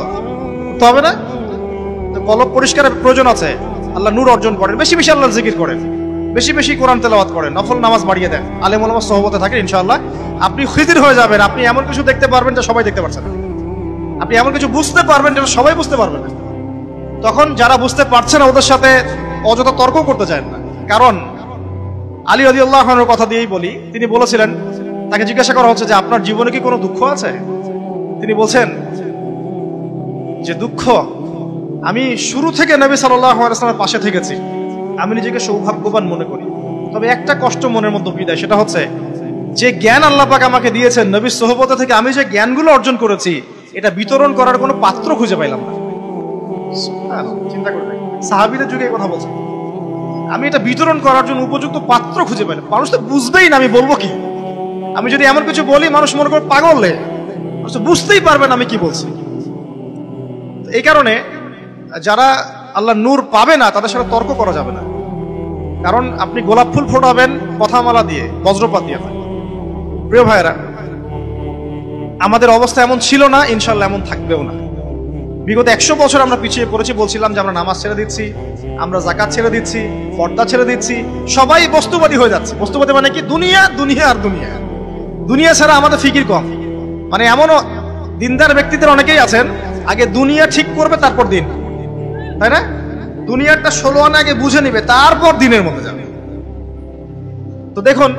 পুড়তে হবে না? তো কলব পরিষ্কারের প্রয়োজন আছে। আল্লাহ নূর অর্জন করেন, বেশি বেশি আল্লাহর জিকির করেন, বেশি বেশি কোরআন তেলাওয়াত করেন, নফল নামাজ বাড়িয়ে দেন, আলেম ওলামার সোহবতে থাকেন, ইনশাআল্লাহ আপনি খিদির হয়ে যাবেন। আপনি এমন কিছু দেখতে পারবেন যা সবাই দেখতে পারছে না, আপনি এমন কিছু বুঝতে পারবেন যেটা সবাই বুঝতে পারবে না। তখন যারা বুঝতে পারছে না ওদের সাথে অযথা তর্ক করতে চান না। কারণ আলী রাদিয়াল্লাহু আনহুর কথা দিয়েই বলি, তিনি বলেছিলেন, তাকে জিজ্ঞাসা করা হচ্ছে যে আপনার জীবনে কি কোনো দুঃখ আছে? তিনি বলছেন যে দুঃখ, আমি শুরু থেকে নবী সাল্লাল্লাহু আলাইহি ওয়াসাল্লামের পাশে থেকেছি, আমি নিজেকে সৌভাগ্যবান মনে করি। তবে একটা কষ্ট মনের মধ্যে বিদায়, সেটা হচ্ছে যে জ্ঞান আল্লাহ পাক আমাকে দিয়েছেন নবীর সোহবত থেকে, আমি যে জ্ঞানগুলো অর্জন করেছি এটা বিতরণ করার কোনো পাত্র খুঁজে পাইলাম না। চিন্তা করবে, সাহাবীদের যুগে এই কথা বলছেন, আমি এটা বিতরণ করার জন্য উপযুক্ত পাত্র খুঁজে পাইলাম। মানুষ তো বুঝবেই না আমি বলবো কি। আমি যদি এমন কিছু বলি মানুষ মনে করে পাগল, মানুষ বুঝতেই পারবে না আমি কি বলছি। এই কারণে যারা আল্লাহ নূর পাবে না তাদের সাথে তর্ক করা যাবে না। কারণ আপনি গোলাপ ফুল ফোটাবেন কথামালা দিয়ে, বজ্রপাত দিয়ে। প্রিয় ভাইয়েরা, আমাদের অবস্থা এমন ছিল না, ইনশাআল্লাহ এমন থাকবেও না। বিগত 100 বছর আমরা পিছিয়ে পড়েছি। বলছিলাম যে আমরা নামাজ ছেড়ে দিচ্ছি, আমরা যাকাত ছেড়ে দিচ্ছি, পর্দা ছেড়ে দিচ্ছি, সবাই বস্তুবাদী হয়ে যাচ্ছে। বস্তুবাদী মানে কি? দুনিয়া দুনিয়া আর দুনিয়া। দুনিয়া ছাড়া আমাদের ফিকির কম। মানে এমনও দিনদার ব্যক্তিদের অনেকেই আছেন, আগে দুনিয়া ঠিক করবে তারপর দিন, তাই না? দুনিয়াটা 16 আনা আগে বুঝে নিবে, তারপর দিনের মধ্যে যাবে। তো দেখুন,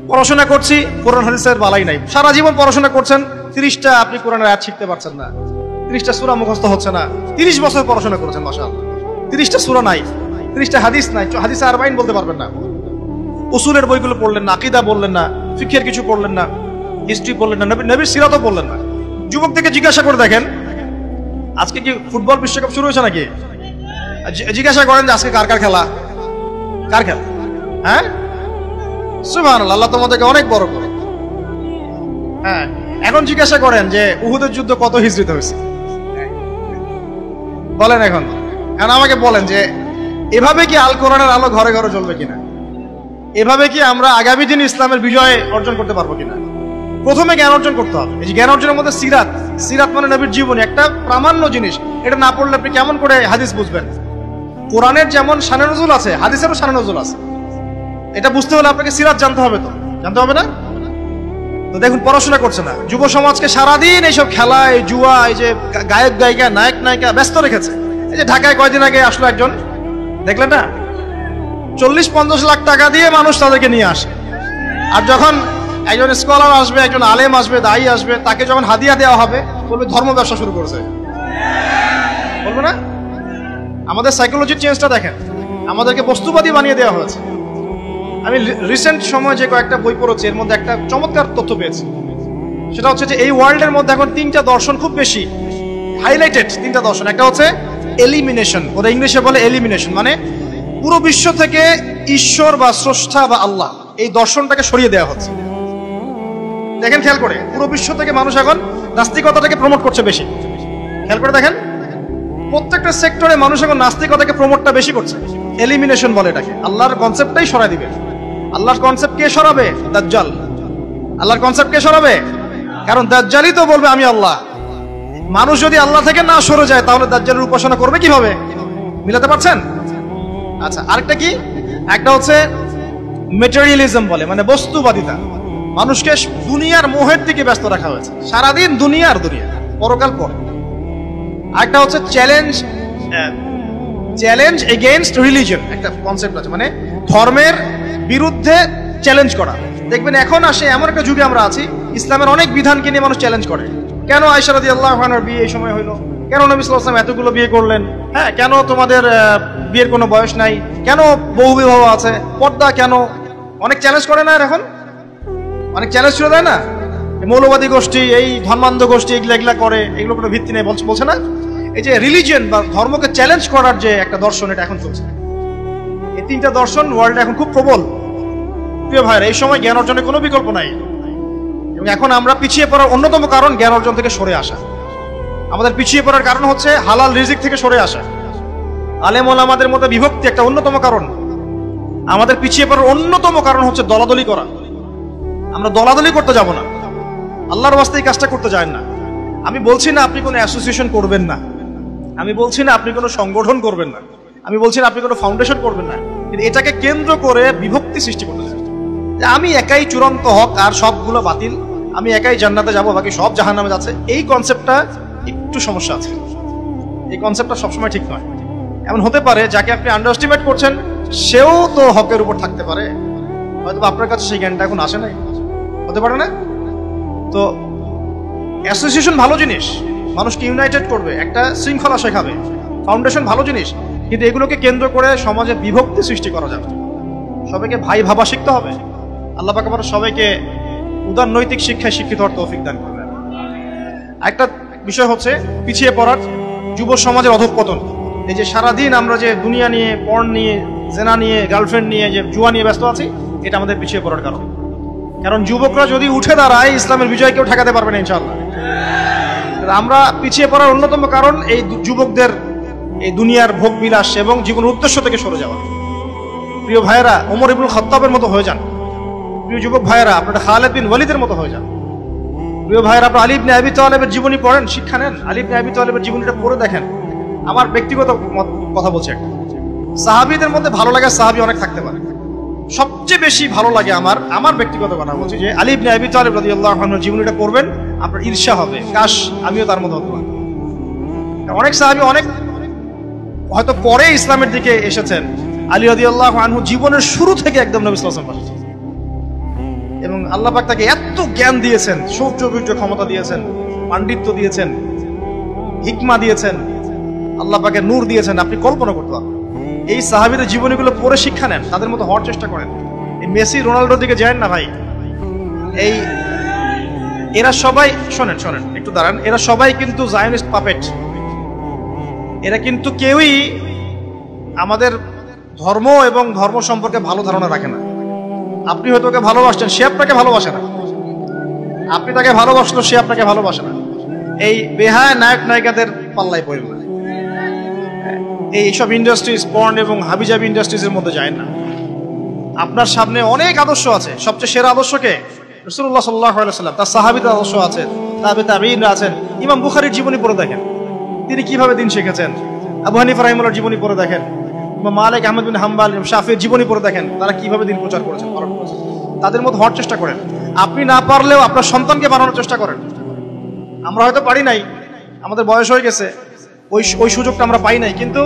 পড়াশোনা করছি, কোরআন হাদিসের বালাই নাই। সারা জীবন পড়াশোনা করছেন, 30টা আপনি কোরআনের আয়াত শিখতে পারছেন না, 30টা সূরা মুখস্থ হচ্ছে না। 30 বছর পড়াশোনা করেছেন, মাশাআল্লাহ, 30টা সূরা নাই। 30টা হাদিস নাই, হাদিসে আরবাইন বলতে পারবেন না। উসুলের বইগুলো পড়লেন না, আকীদা বললেন না, ফিকহের কিছু পড়লেন না, হিস্ট্রি পড়লেন না, নবীর সিরাতও পড়লেন না। যুবক থেকে জিজ্ঞাসা করে দেখেন, আজকে কি ফুটবল বিশ্বকাপ শুরু হয়েছে নাকি? জিজ্ঞাসা করেন যে আজকে কার কার খেলা, কার খেলা? হ্যাঁ, সুবহানাল্লাহ, আল্লাহ তোমাদেরকে অনেক বড় করে। হ্যাঁ, এখন জিজ্ঞাসা করেন যে উহুদের যুদ্ধ কত হিজরিতে হয়েছে, বলেন এখন আমাকে বলেন যে এভাবে কি আল কোরআনের আলো ঘরে ঘরে জ্বলবে কিনা? এভাবে কি আমরা আগামী দিন ইসলামের বিজয় অর্জন করতে পারবো কিনা? প্রথমে জ্ঞান অর্জন করতে হবে। এই যে জ্ঞান অর্জনের মধ্যে সিরাত, সিরাত মানে নবীর জীবনী, একটা প্রামাণ্য জিনিস। এটা না পড়লে আপনি কেমন করে হাদিস বুঝবেন? কোরআনের যেমন শানে নজুল আছে, হাদিসেরও শানে নজুল আছে। এটা বুঝতে হলে আপনাকে সিরাত জানতে হবে। তো জানতে হবে না? তো দেখুন, পড়াশোনা করছে না যুব সমাজকে সারাদিন এইসব খেলা, এই জুয়া, এই যে গায়ক গায়িকা, নায়ক নায়িকা ব্যস্ত রেখেছে। এই যে ঢাকায় কয়দিন আগে আসলো একজন, দেখলেন না? 40-50 লাখ টাকা দিয়ে মানুষ তাদেরকে নিয়ে আসে। আর যখন একজন স্কলার আসবে, একজন আলেম আসবে, দায়ী আসবে, তাকে যখন হাদিয়া দেওয়া হবে, বলবে ধর্ম ব্যবসা শুরু করেছে, বলবে না? আমাদের সাইকোলজির চেঞ্জটা দেখেন, আমাদেরকে বস্তুবাদী বানিয়ে দেওয়া হয়েছে। আমি রিসেন্ট সময় যে কয়েকটা বই পড়েছি, এর মধ্যে একটা চমৎকার তথ্য পেয়েছি। সেটা হচ্ছে যে এই ওয়ার্ল্ডের মধ্যে এখন 3টা দর্শন খুব বেশি হাইলাইটেড। 3টা দর্শন। একটা হচ্ছে এলিমিনেশন, ওরা ইংলিশে বলে এলিমিনেশন, মানে পুরো বিশ্ব থেকে ঈশ্বর বা স্রষ্টা বা আল্লাহ এই দর্শনটাকে সরিয়ে দেওয়া হচ্ছে। দেখেন, খেয়াল করে, পুরো বিশ্ব থেকে মানুষ এখন নাস্তিকতাটাকে প্রমোট করছে বেশি। খেয়াল করে দেখেন, প্রত্যেকটা সেক্টরে মানুষ এখন নাস্তিকতাকে প্রমোটটা বেশি করছে। এলিমিনেশন বলে এটাকে। আল্লাহর কনসেপ্টটাই সরাই দিবে। আল্লাহর কনসেপ্ট কে সরাবে? দাজ্জাল। আল্লাহর কনসেপ্ট কে সরাবে? কারণ দাজ্জালই তো বলবে আমি আল্লাহ। মানুষ যদি আল্লাহ থেকে না সরে যায়, তাহলে দাজ্জালের উপাসনা করবে কিভাবে? মিলাতে পারছেন? আচ্ছা, আরেকটা কি? একটা হচ্ছে মেটেরিয়ালিজম বলে, মানে বস্তুবাদিতা। মানুষকে দুনিয়ার মোহের দিকে ব্যস্ত রাখা হয়েছে, সারাদিন দুনিয়ার দুনিয়া, পরকাল পর। আরেকটা হচ্ছে চ্যালেঞ্জ এগেইনস্ট রিলিজন, একটা কনসেপ্ট আছে, মানে ধর্মের বিরুদ্ধে চ্যালেঞ্জ করা। দেখবেন এখন আসে এমন একটা যুগে আমরা আছি, ইসলামের অনেক বিধানকে নিয়ে মানুষ চ্যালেঞ্জ করে। কেন আয়েশা রাদিয়াল্লাহু আনহার বিয়ে এই সময় হইলো? কেন নবী সাল্লাল্লাহু আলাইহি ওয়াসাল্লাম এতগুলো বিয়ে করলেন? হ্যাঁ, কেন তোমাদের বিয়ের কোনো বয়স নাই? কেন বহু বিবাহ আছে? পর্দা কেন? অনেক চ্যালেঞ্জ করে না এখন? অনেক চ্যালেঞ্জ ছিল, তাই না? মৌলবাদী গোষ্ঠী, এই ধর্মান্ধ গোষ্ঠী এগুলা করে, এগুলো কোনো ভিত্তি নেই বলছে না? এই যে রিলিজিয়ন বা ধর্মকে চ্যালেঞ্জ করার যে একটা দর্শন, এটা এখন চলছে। এই 3টা দর্শন ওয়ার্ল্ডে এখন খুব প্রবল। প্রিয় ভাইরা, এই সময় জ্ঞান অর্জনের কোনো বিকল্প নাই। এবং এখন আমরা পিছিয়ে পড়ার অন্যতম কারণ জ্ঞান অর্জন থেকে সরে আসা। আমাদের পিছিয়ে পড়ার কারণ হচ্ছে হালাল রিজিক থেকে সরে আসা। আলেম ওলামাদের মধ্যে বিভক্তি একটা অন্যতম কারণ। আমাদের পিছিয়ে পড়ার অন্যতম কারণ হচ্ছে দলাদলি করা। আমরা দলাদলি করতে যাব না, আল্লাহর ওয়াস্তে এই কাজটা করতে যায় না। আমি বলছি না আপনি কোনো অ্যাসোসিয়েশন করবেন না, আমি বলছি না আপনি কোনো সংগঠন করবেন না, আমি বলছি না আপনি কোনো ফাউন্ডেশন করবেন না, কিন্তু এটাকে কেন্দ্র করে বিভক্তি সৃষ্টি করতে চাই যে আমি একাই চূড়ান্ত হক আর সবগুলো বাতিল, আমি একাই জান্নাতে যাব, বাকি সব জাহান্নামে যাচ্ছে। এই কনসেপ্টটা একটু সমস্যা আছে। এই কনসেপ্টটা সবসময় ঠিক নয়। এমন হতে পারে যাকে আপনি আন্ডার এস্টিমেট করছেন, সেও তো হকের উপর থাকতে পারে, হয়তো আপনার কাছে সেই জ্ঞানটা এখন আসে নাই, হতে পারে না? তো অ্যাসোসিয়েশন ভালো জিনিস, মানুষকে ইউনাইটেড করবে, একটা শৃঙ্খলা শেখাবে। ফাউন্ডেশন ভালো জিনিস, কিন্তু এগুলোকে কেন্দ্র করে সমাজে বিভক্তি সৃষ্টি করা যাবে। সবাইকে ভাই ভাবা শিখতে হবে। আল্লাহ পাক আমাদের সবাইকে উদার নৈতিক শিক্ষায় শিক্ষিত হওয়ার তৌফিক দান করবেন। একটা বিষয় হচ্ছে পিছিয়ে পড়ার যুব সমাজের অধঃপতন। এই যে সারাদিন আমরা যে দুনিয়া নিয়ে, পর্ন নিয়ে, জেনা নিয়ে, গার্লফ্রেন্ড নিয়ে, যে জুয়া নিয়ে ব্যস্ত আছি, এটা আমাদের পিছিয়ে পড়ার কারণ। কারণ যুবকরা যদি উঠে দাঁড়ায়, ইসলামের বিজয় কেউ ঠেকাতে পারবে না ইনশাআল্লাহ। আমরা পিছিয়ে পড়ার অন্যতম কারণ এই যুবকদের এই দুনিয়ার ভোগ বিলাস এবং জীবনের উদ্দেশ্য থেকে সরে যাওয়া। প্রিয় ভাইয়েরা, ওমর ইবনুল খাত্তাবের মতো হয়ে যান। প্রিয় যুবক ভাইয়েরা, আপনারা খালিদ বিন ওয়ালিদের মতো হয়ে যান। প্রিয় ভাইয়েরা, আপনারা আলী ইবনে আবি তালেবের জীবনী পড়েন, শিক্ষা নেন। আলী ইবনে আবি তালেবের জীবনীটা পড়ে দেখেন। আমার ব্যক্তিগত কথা বলছি, একটা সাহাবীদের মধ্যে ভালো লাগা সাহাবী অনেক থাকতে পারে, সবচেয়ে বেশি ভালো লাগে আমার ব্যক্তিগত কথা বলছি যে আলী ইবনে আবি তালেব রাদিয়াল্লাহু আনহুর জীবনীটা পড়বেন, আপনার ঈর্ষা হবে, কাশ আমিও তার মতো হতে পারি। অনেক সাহাবী অনেক হয়তো পরে ইসলামের দিকে এসেছেন। আলী রাদিয়াল্লাহু আনহু জীবনের শুরু থেকে একদম নবী সাল্লাল্লাহু আলাইহি ওয়াসাল্লাম, এবং আল্লাহ পাক তাকে এত জ্ঞান দিয়েছেন, শৌর্য বীর্য ক্ষমতা দিয়েছেন, পাণ্ডিত্য দিয়েছেন, হিকমা দিয়েছেন, আল্লাহ পাকের নূর দিয়েছেন, আপনি কল্পনা করতে পারবেন। এই সাহাবীদের জীবনীগুলো পড়ে শিক্ষা নেন, তাদের মতো হওয়ার চেষ্টা করেন। এই মেসি রোনাল্ডোর দিকে যায় না ভাই। এই এরা সবাই শোনেন একটু দাঁড়ান, এরা সবাই কিন্তু জায়নিস্ট পাপেট। এরা কিন্তু কেউই আমাদের ধর্ম এবং ধর্ম সম্পর্কে ভালো ধারণা রাখে না। আপনি হয়তো ওকে ভালোবাসছেন, সে আপনাকে ভালোবাসে না। আপনি তাকে ভালোবাসলো, সে আপনাকে ভালোবাসে না। এই বেহায়া নায়ক নায়িকাদের পাল্লায় পড়ে না। এইসব ইন্ডাস্ট্রিজ, পর্ন এবং হাবিজাবি ইন্ডাস্ট্রিজের মধ্যে যায় না। আপনার সামনে অনেক আদর্শ আছে। সবচেয়ে সেরা আদর্শকে রাসূলুল্লাহ সাল্লাল্লাহু আলাইহি ওয়াসাল্লাম, তার সাহাবীদের আদর্শ আছে, তাবেঈনরা আছেন। ইমাম বুখারীর জীবনী পড়ে দেখেন, তিনি কিভাবে দিন শিখেছেন। আবু হানিফা রাহিমাহুল্লাহর জীবনী পড়ে দেখেন, ইমাম মালিক, আহমদ বিন হাম্বল, ইমাম শাফিঈর জীবনী পড়ে দেখেন, তারা কিভাবে দিন প্রচার করেছেন, পালন করেছেন। তাদের মতো হওয়ার চেষ্টা করেন। আপনি না পারলেও আপনার সন্তানকে বানানোর চেষ্টা করেন। আমরা হয়তো পারি নাই, আমাদের বয়স হয়ে গেছে, ওই সুযোগটা আমরা পাই নাই, কিন্তু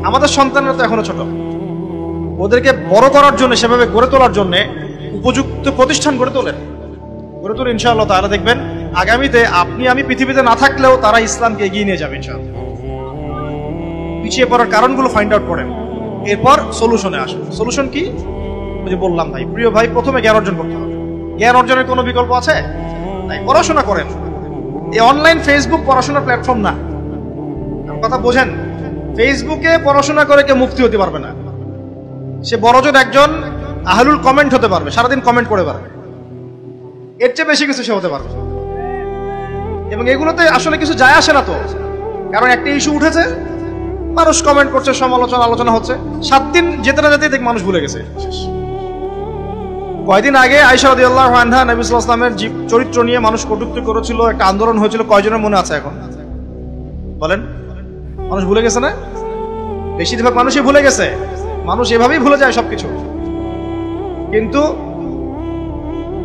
আমাদের সন্তানরা তো এখনো ছোট। ওদেরকে বড় করার জন্য, সেভাবে গড়ে তোলার জন্য উপযুক্ত প্রতিষ্ঠান গড়ে তুলে ইনশাআল্লাহ তাআলা দেখবেন আগামীতে আপনি আমি পৃথিবীতে না থাকলেও তারা ইসলামকে এগিয়ে নিয়ে যাবে ইনশাআল্লাহ। পিছিয়ে পড়ার কারণগুলো ফাইন্ড আউট করেন, এরপর সলিউশনে আসেন। সলিউশন কি? ওই যে বললাম ভাই, প্রিয় ভাই, প্রথমে জ্ঞান অর্জন করতে হবে। জ্ঞান অর্জনের কোনো বিকল্প আছে? তাই পড়াশোনা করেন। এই অনলাইন ফেসবুক পড়াশোনার প্ল্যাটফর্ম না, কথা বোঝেন। ফেসবুকে পড়াশোনা করে কেউ মুক্তি হতে পারবে না। সে বড়জন একজন আহলুল কমেন্ট হতে পারবে, সারাদিন কমেন্ট করে পারবে, এর চেয়ে বেশি কিছু সে হতে পারবে। এবং এগুলোতে আসলে কিছু যায় আসে না তো, কারণ একটা ইস্যু উঠেছে, মানুষ কমেন্ট করছে, আলোচনা হচ্ছে, 7 দিন যেতে না যেতেই দেখ মানুষ ভুলে গেছে। কয়দিন আগে আয়েশা রাদিয়াল্লাহু আনহা নবী সাল্লাল্লাহু আলাইহি ওয়াসাল্লামের চরিত্র নিয়ে মানুষ কটূক্তি করেছিল, একটা আন্দোলন হয়েছিল। কয়জনের মনে আছে এখন বলেন? মানুষ ভুলে গেছে না? বেশিরভাগ মানুষই ভুলে গেছে। মানুষ এভাবেই ভুলে যায় সবকিছু। কিন্তু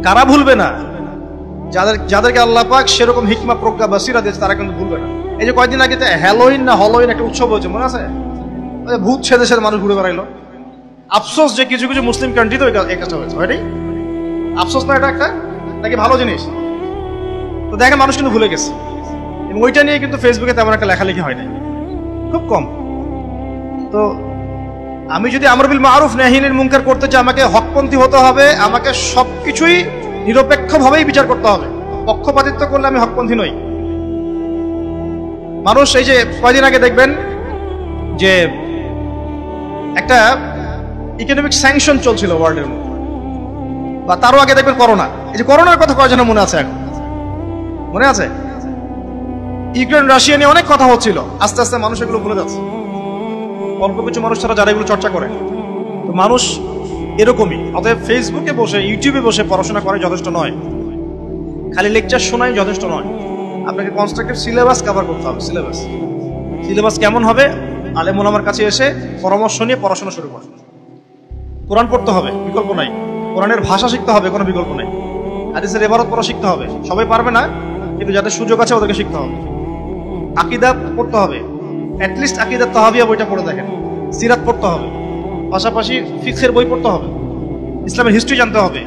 কারা ভুলবে না? যাদেরকে আল্লাহ পাক সেরকম হিকমা, প্রজ্ঞা, বাসিরা দিয়েছে, তারা কিন্তু ভুলবে না। এই যে কয়েকদিন আগে হ্যালোইন একটা উৎসব হয়েছে, মনে আছে? ভূত ছেদে মানুষ ঘুরে বেড়াইলো। আফসোস যে কিছু কিছু মুসলিম কান্ট্রিতে এই কাজটা হয়েছে। হয়নি? আফসোস না এটা একটা নাকি ভালো জিনিস? তো দেখেন মানুষ কিন্তু ভুলে গেছে, এবং ওইটা নিয়ে কিন্তু ফেসবুকে তেমন একটা লেখালেখি হয় নাই, খুব কম। তো আমি যদি আমর বিল মারুফ নাহি আনিল মুনকার করতে চাই, আমাকে হকপন্থী হতে হবে, আমাকে সবকিছুই নিরপেক্ষভাবেই বিচার করতে হবে। পক্ষপাতিত্ব করলে আমি হকপন্থী নই। মানুষ এই যে কয়দিন আগে দেখবেন যে একটা ইকোনমিক স্যাংশন চলছিল ওয়ার্ল্ডের মধ্যে, বা তারও আগে দেখবেন করোনা। এই যে করোনার কথা কয়জনের মনে আছে? এখন মনে আছে? ইউক্রেন রাশিয়া নিয়ে অনেক কথা হচ্ছিল, আস্তে আস্তে মানুষ এগুলো ভুলে যাচ্ছে। অল্প কিছু মানুষ ছাড়া যারা এগুলো চর্চা করে, তো মানুষ এরকমই। অতএব ফেসবুকে বসে, ইউটিউবে বসে পড়াশোনা করে যথেষ্ট নয়, খালি লেকচার শোনাই যথেষ্ট নয়। আপনাকে কনস্ট্রাকটিভ সিলেবাস কভার করতে হবে। সিলেবাস কেমন হবে? আলেম ওলামার কাছে এসে পরামর্শ নিয়ে পড়াশোনা শুরু করুন। কোরআন পড়তে হবে, বিকল্প নাই। কোরআনের ভাষা শিখতে হবে, কোনো বিকল্প নাই। হাদিসের ইবারত পড়া শিখতে হবে, সবাই পারবে না, কিন্তু যাদের সুযোগ আছে ওদেরকে শিখতে হবে। আকীদা পড়তে হবে, অ্যাটলিস্ট আকীদা তাহাবিয়া বইটা পড়ে দেখেন। সিরাত পড়তে হবে, পাশাপাশি ফিকহের বই পড়তে হবে, ইসলামের হিস্ট্রি জানতে হবে,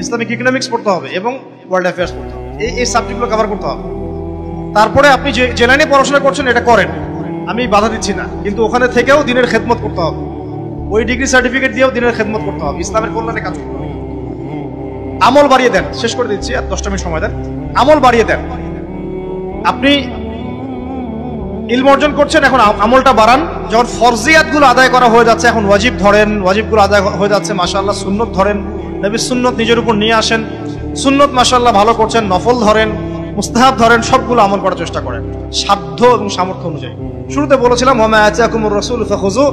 ইসলামিক ইকোনমিক্স পড়তে হবে, এবং ওয়ার্ল্ড অ্যাফেয়ার্স পড়তে হবে। এই সাবজেক্টগুলো কভার করতে হবে। তারপরে আপনি যে লাইনে পড়াশোনা করছেন এটা করেন, আমি বাধা দিচ্ছি না, কিন্তু ওখানে থেকেও দিনের খেদমত করতে হবে। ওই ডিগ্রি সার্টিফিকেট দিয়েও দিনের খেদমত করতে হবে, ইসলামের কল্যাণে কাজ করতে হবে। আমল বাড়িয়ে দেন। শেষ করে দিচ্ছি, আর 10টা মিনিট সময় দেন। আমল বাড়িয়ে দেন। আপনি ইলম অর্জন করছেন, এখন আমলটা বাড়ান। যখন ফরজিয়াতগুলো আদায় করা হয়ে যাচ্ছে, এখন ওয়াজিব ধরেন, ওয়াজিবগুলো আদায় হয়ে যাচ্ছে, মাশাআল্লাহ সুন্নত ধরেন, নবীর সুন্নত নিজের উপর নিয়ে আসেন, সুন্নত মাশাআল্লাহ ভালো করছেন, নফল ধরেন, মুস্তাহাব ধরেন, সবগুলো আমল করার চেষ্টা করেন সাধ্য এবং সামর্থ্য অনুযায়ী। শুরুতে বলেছিলাম ওয়া মা আতাকুমুর রাসূল ফাখুযু,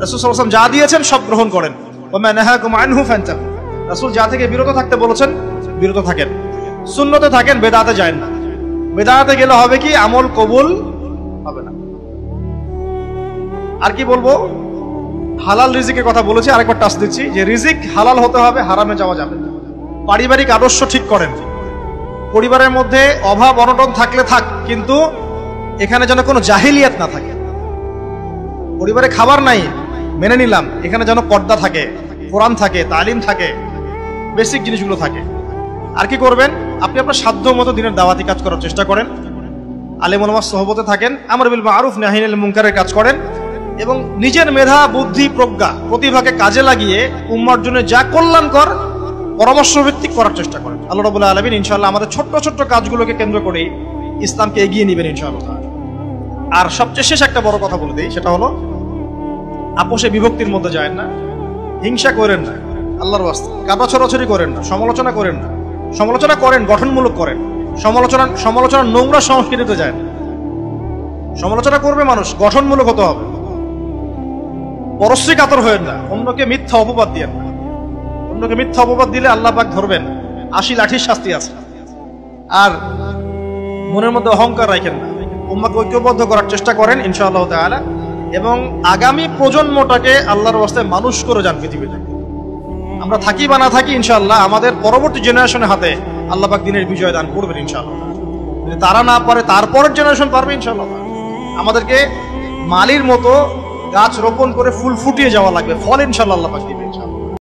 রাসূল সাল্লাল্লাহু আলাইহি ওয়াসাল্লাম যা দিয়েছেন সব গ্রহণ করেন। ওয়া মা নাহাকুম আনহু ফান্তাহু, রাসূল যা থেকে বিরত থাকতে বলেছেন বিরত থাকেন। সুন্নতে থাকেন, বেদাতে যায় না। বেদাতে গেলে হবে কি? আমল কবুল হবে না। আর কি বলবো? হালাল রিজিকের কথা বলেছি, আরেকবার টাচ দিচ্ছি যে রিজিক হালাল হতে হবে, হারামে যাওয়া যাবে না। পারিবারিক আদর্শ ঠিক করেন। পরিবারের মধ্যে অভাব অনটন থাকলে থাক, কিন্তু এখানে যেন কোনো জাহিলিয়াত না থাকে। পরিবারে খাবার নাই, মেনে নিলাম, এখানে যেন পর্দা থাকে, কোরআন থাকে, তালিম থাকে, বেসিক জিনিসগুলো থাকে। আর কি করবেন? আপনি আপনার সাধ্য মতো দিনের দাওয়াতি কাজ করার চেষ্টা করেন, আলেম ওলামার সোহবতে থাকেন, আমর বিল মারুফ নাহি আনিল মুনকারের কাজ করেন, এবং নিজের মেধা বুদ্ধি প্রজ্ঞা প্রতিভাকে কাজে লাগিয়ে উম্মার জন্য যা কল্যাণকর পরামর্শ ভিত্তিক করার চেষ্টা করেন। আল্লাহ রাব্বুল আলামিন ইনশাআল্লাহ আমাদের ছোট্ট ছোট্ট কাজগুলোকে কেন্দ্র করে ইসলামকে এগিয়ে নেবেন ইনশাআল্লাহ। আর সবচেয়ে শেষ একটা বড় কথা বলে দিই, সেটা হলো আপোষে বিভক্তির মধ্যে যায় না, হিংসা করেন না, আল্লাহর ওয়াস্তে কাটা ছড়াছড়ি করেন না, সমালোচনা করেন না। সমালোচনা করেন, গঠনমূলক করেন। সমালোচনা নোংরা সংস্কৃতিতে যায় না। সমালোচনা করবে মানুষ, গঠনমূলক হতে হবে। পরশ্রী কাতর হয়েন না, অন্যকে মিথ্যা অপবাদ দিয়েন না। অন্যকে মিথ্যা অপবাদ দিলে আল্লাহ পাক ধরবেন, ৮০ লাঠির শাস্তি আছে। আর মনের মধ্যে অহংকার রাখেন না, উম্মাকে ঐক্যবদ্ধ করার চেষ্টা করেন ইনশাআল্লাহ তাআলা, এবং আগামী প্রজন্মটাকে আল্লাহর ওয়াস্তে মানুষ করে যান পৃথিবীতে। আমরা থাকি বা না থাকি ইনশাআল্লাহ আমাদের পরবর্তী জেনারেশনের হাতে আল্লাহ পাক দিনের বিজয় দান করবেন ইনশাআল্লাহ। যদি তারা না পারে তারপরের জেনারেশন পারবে ইনশাআল্লাহ। আমাদেরকে মালির মতো গাছ রোপণ করে ফুল ফুটিয়ে যাওয়া লাগবে, ফল ইনশাআল্লাহ আল্লাহ পাক দিবে ইনশাআল্লাহ।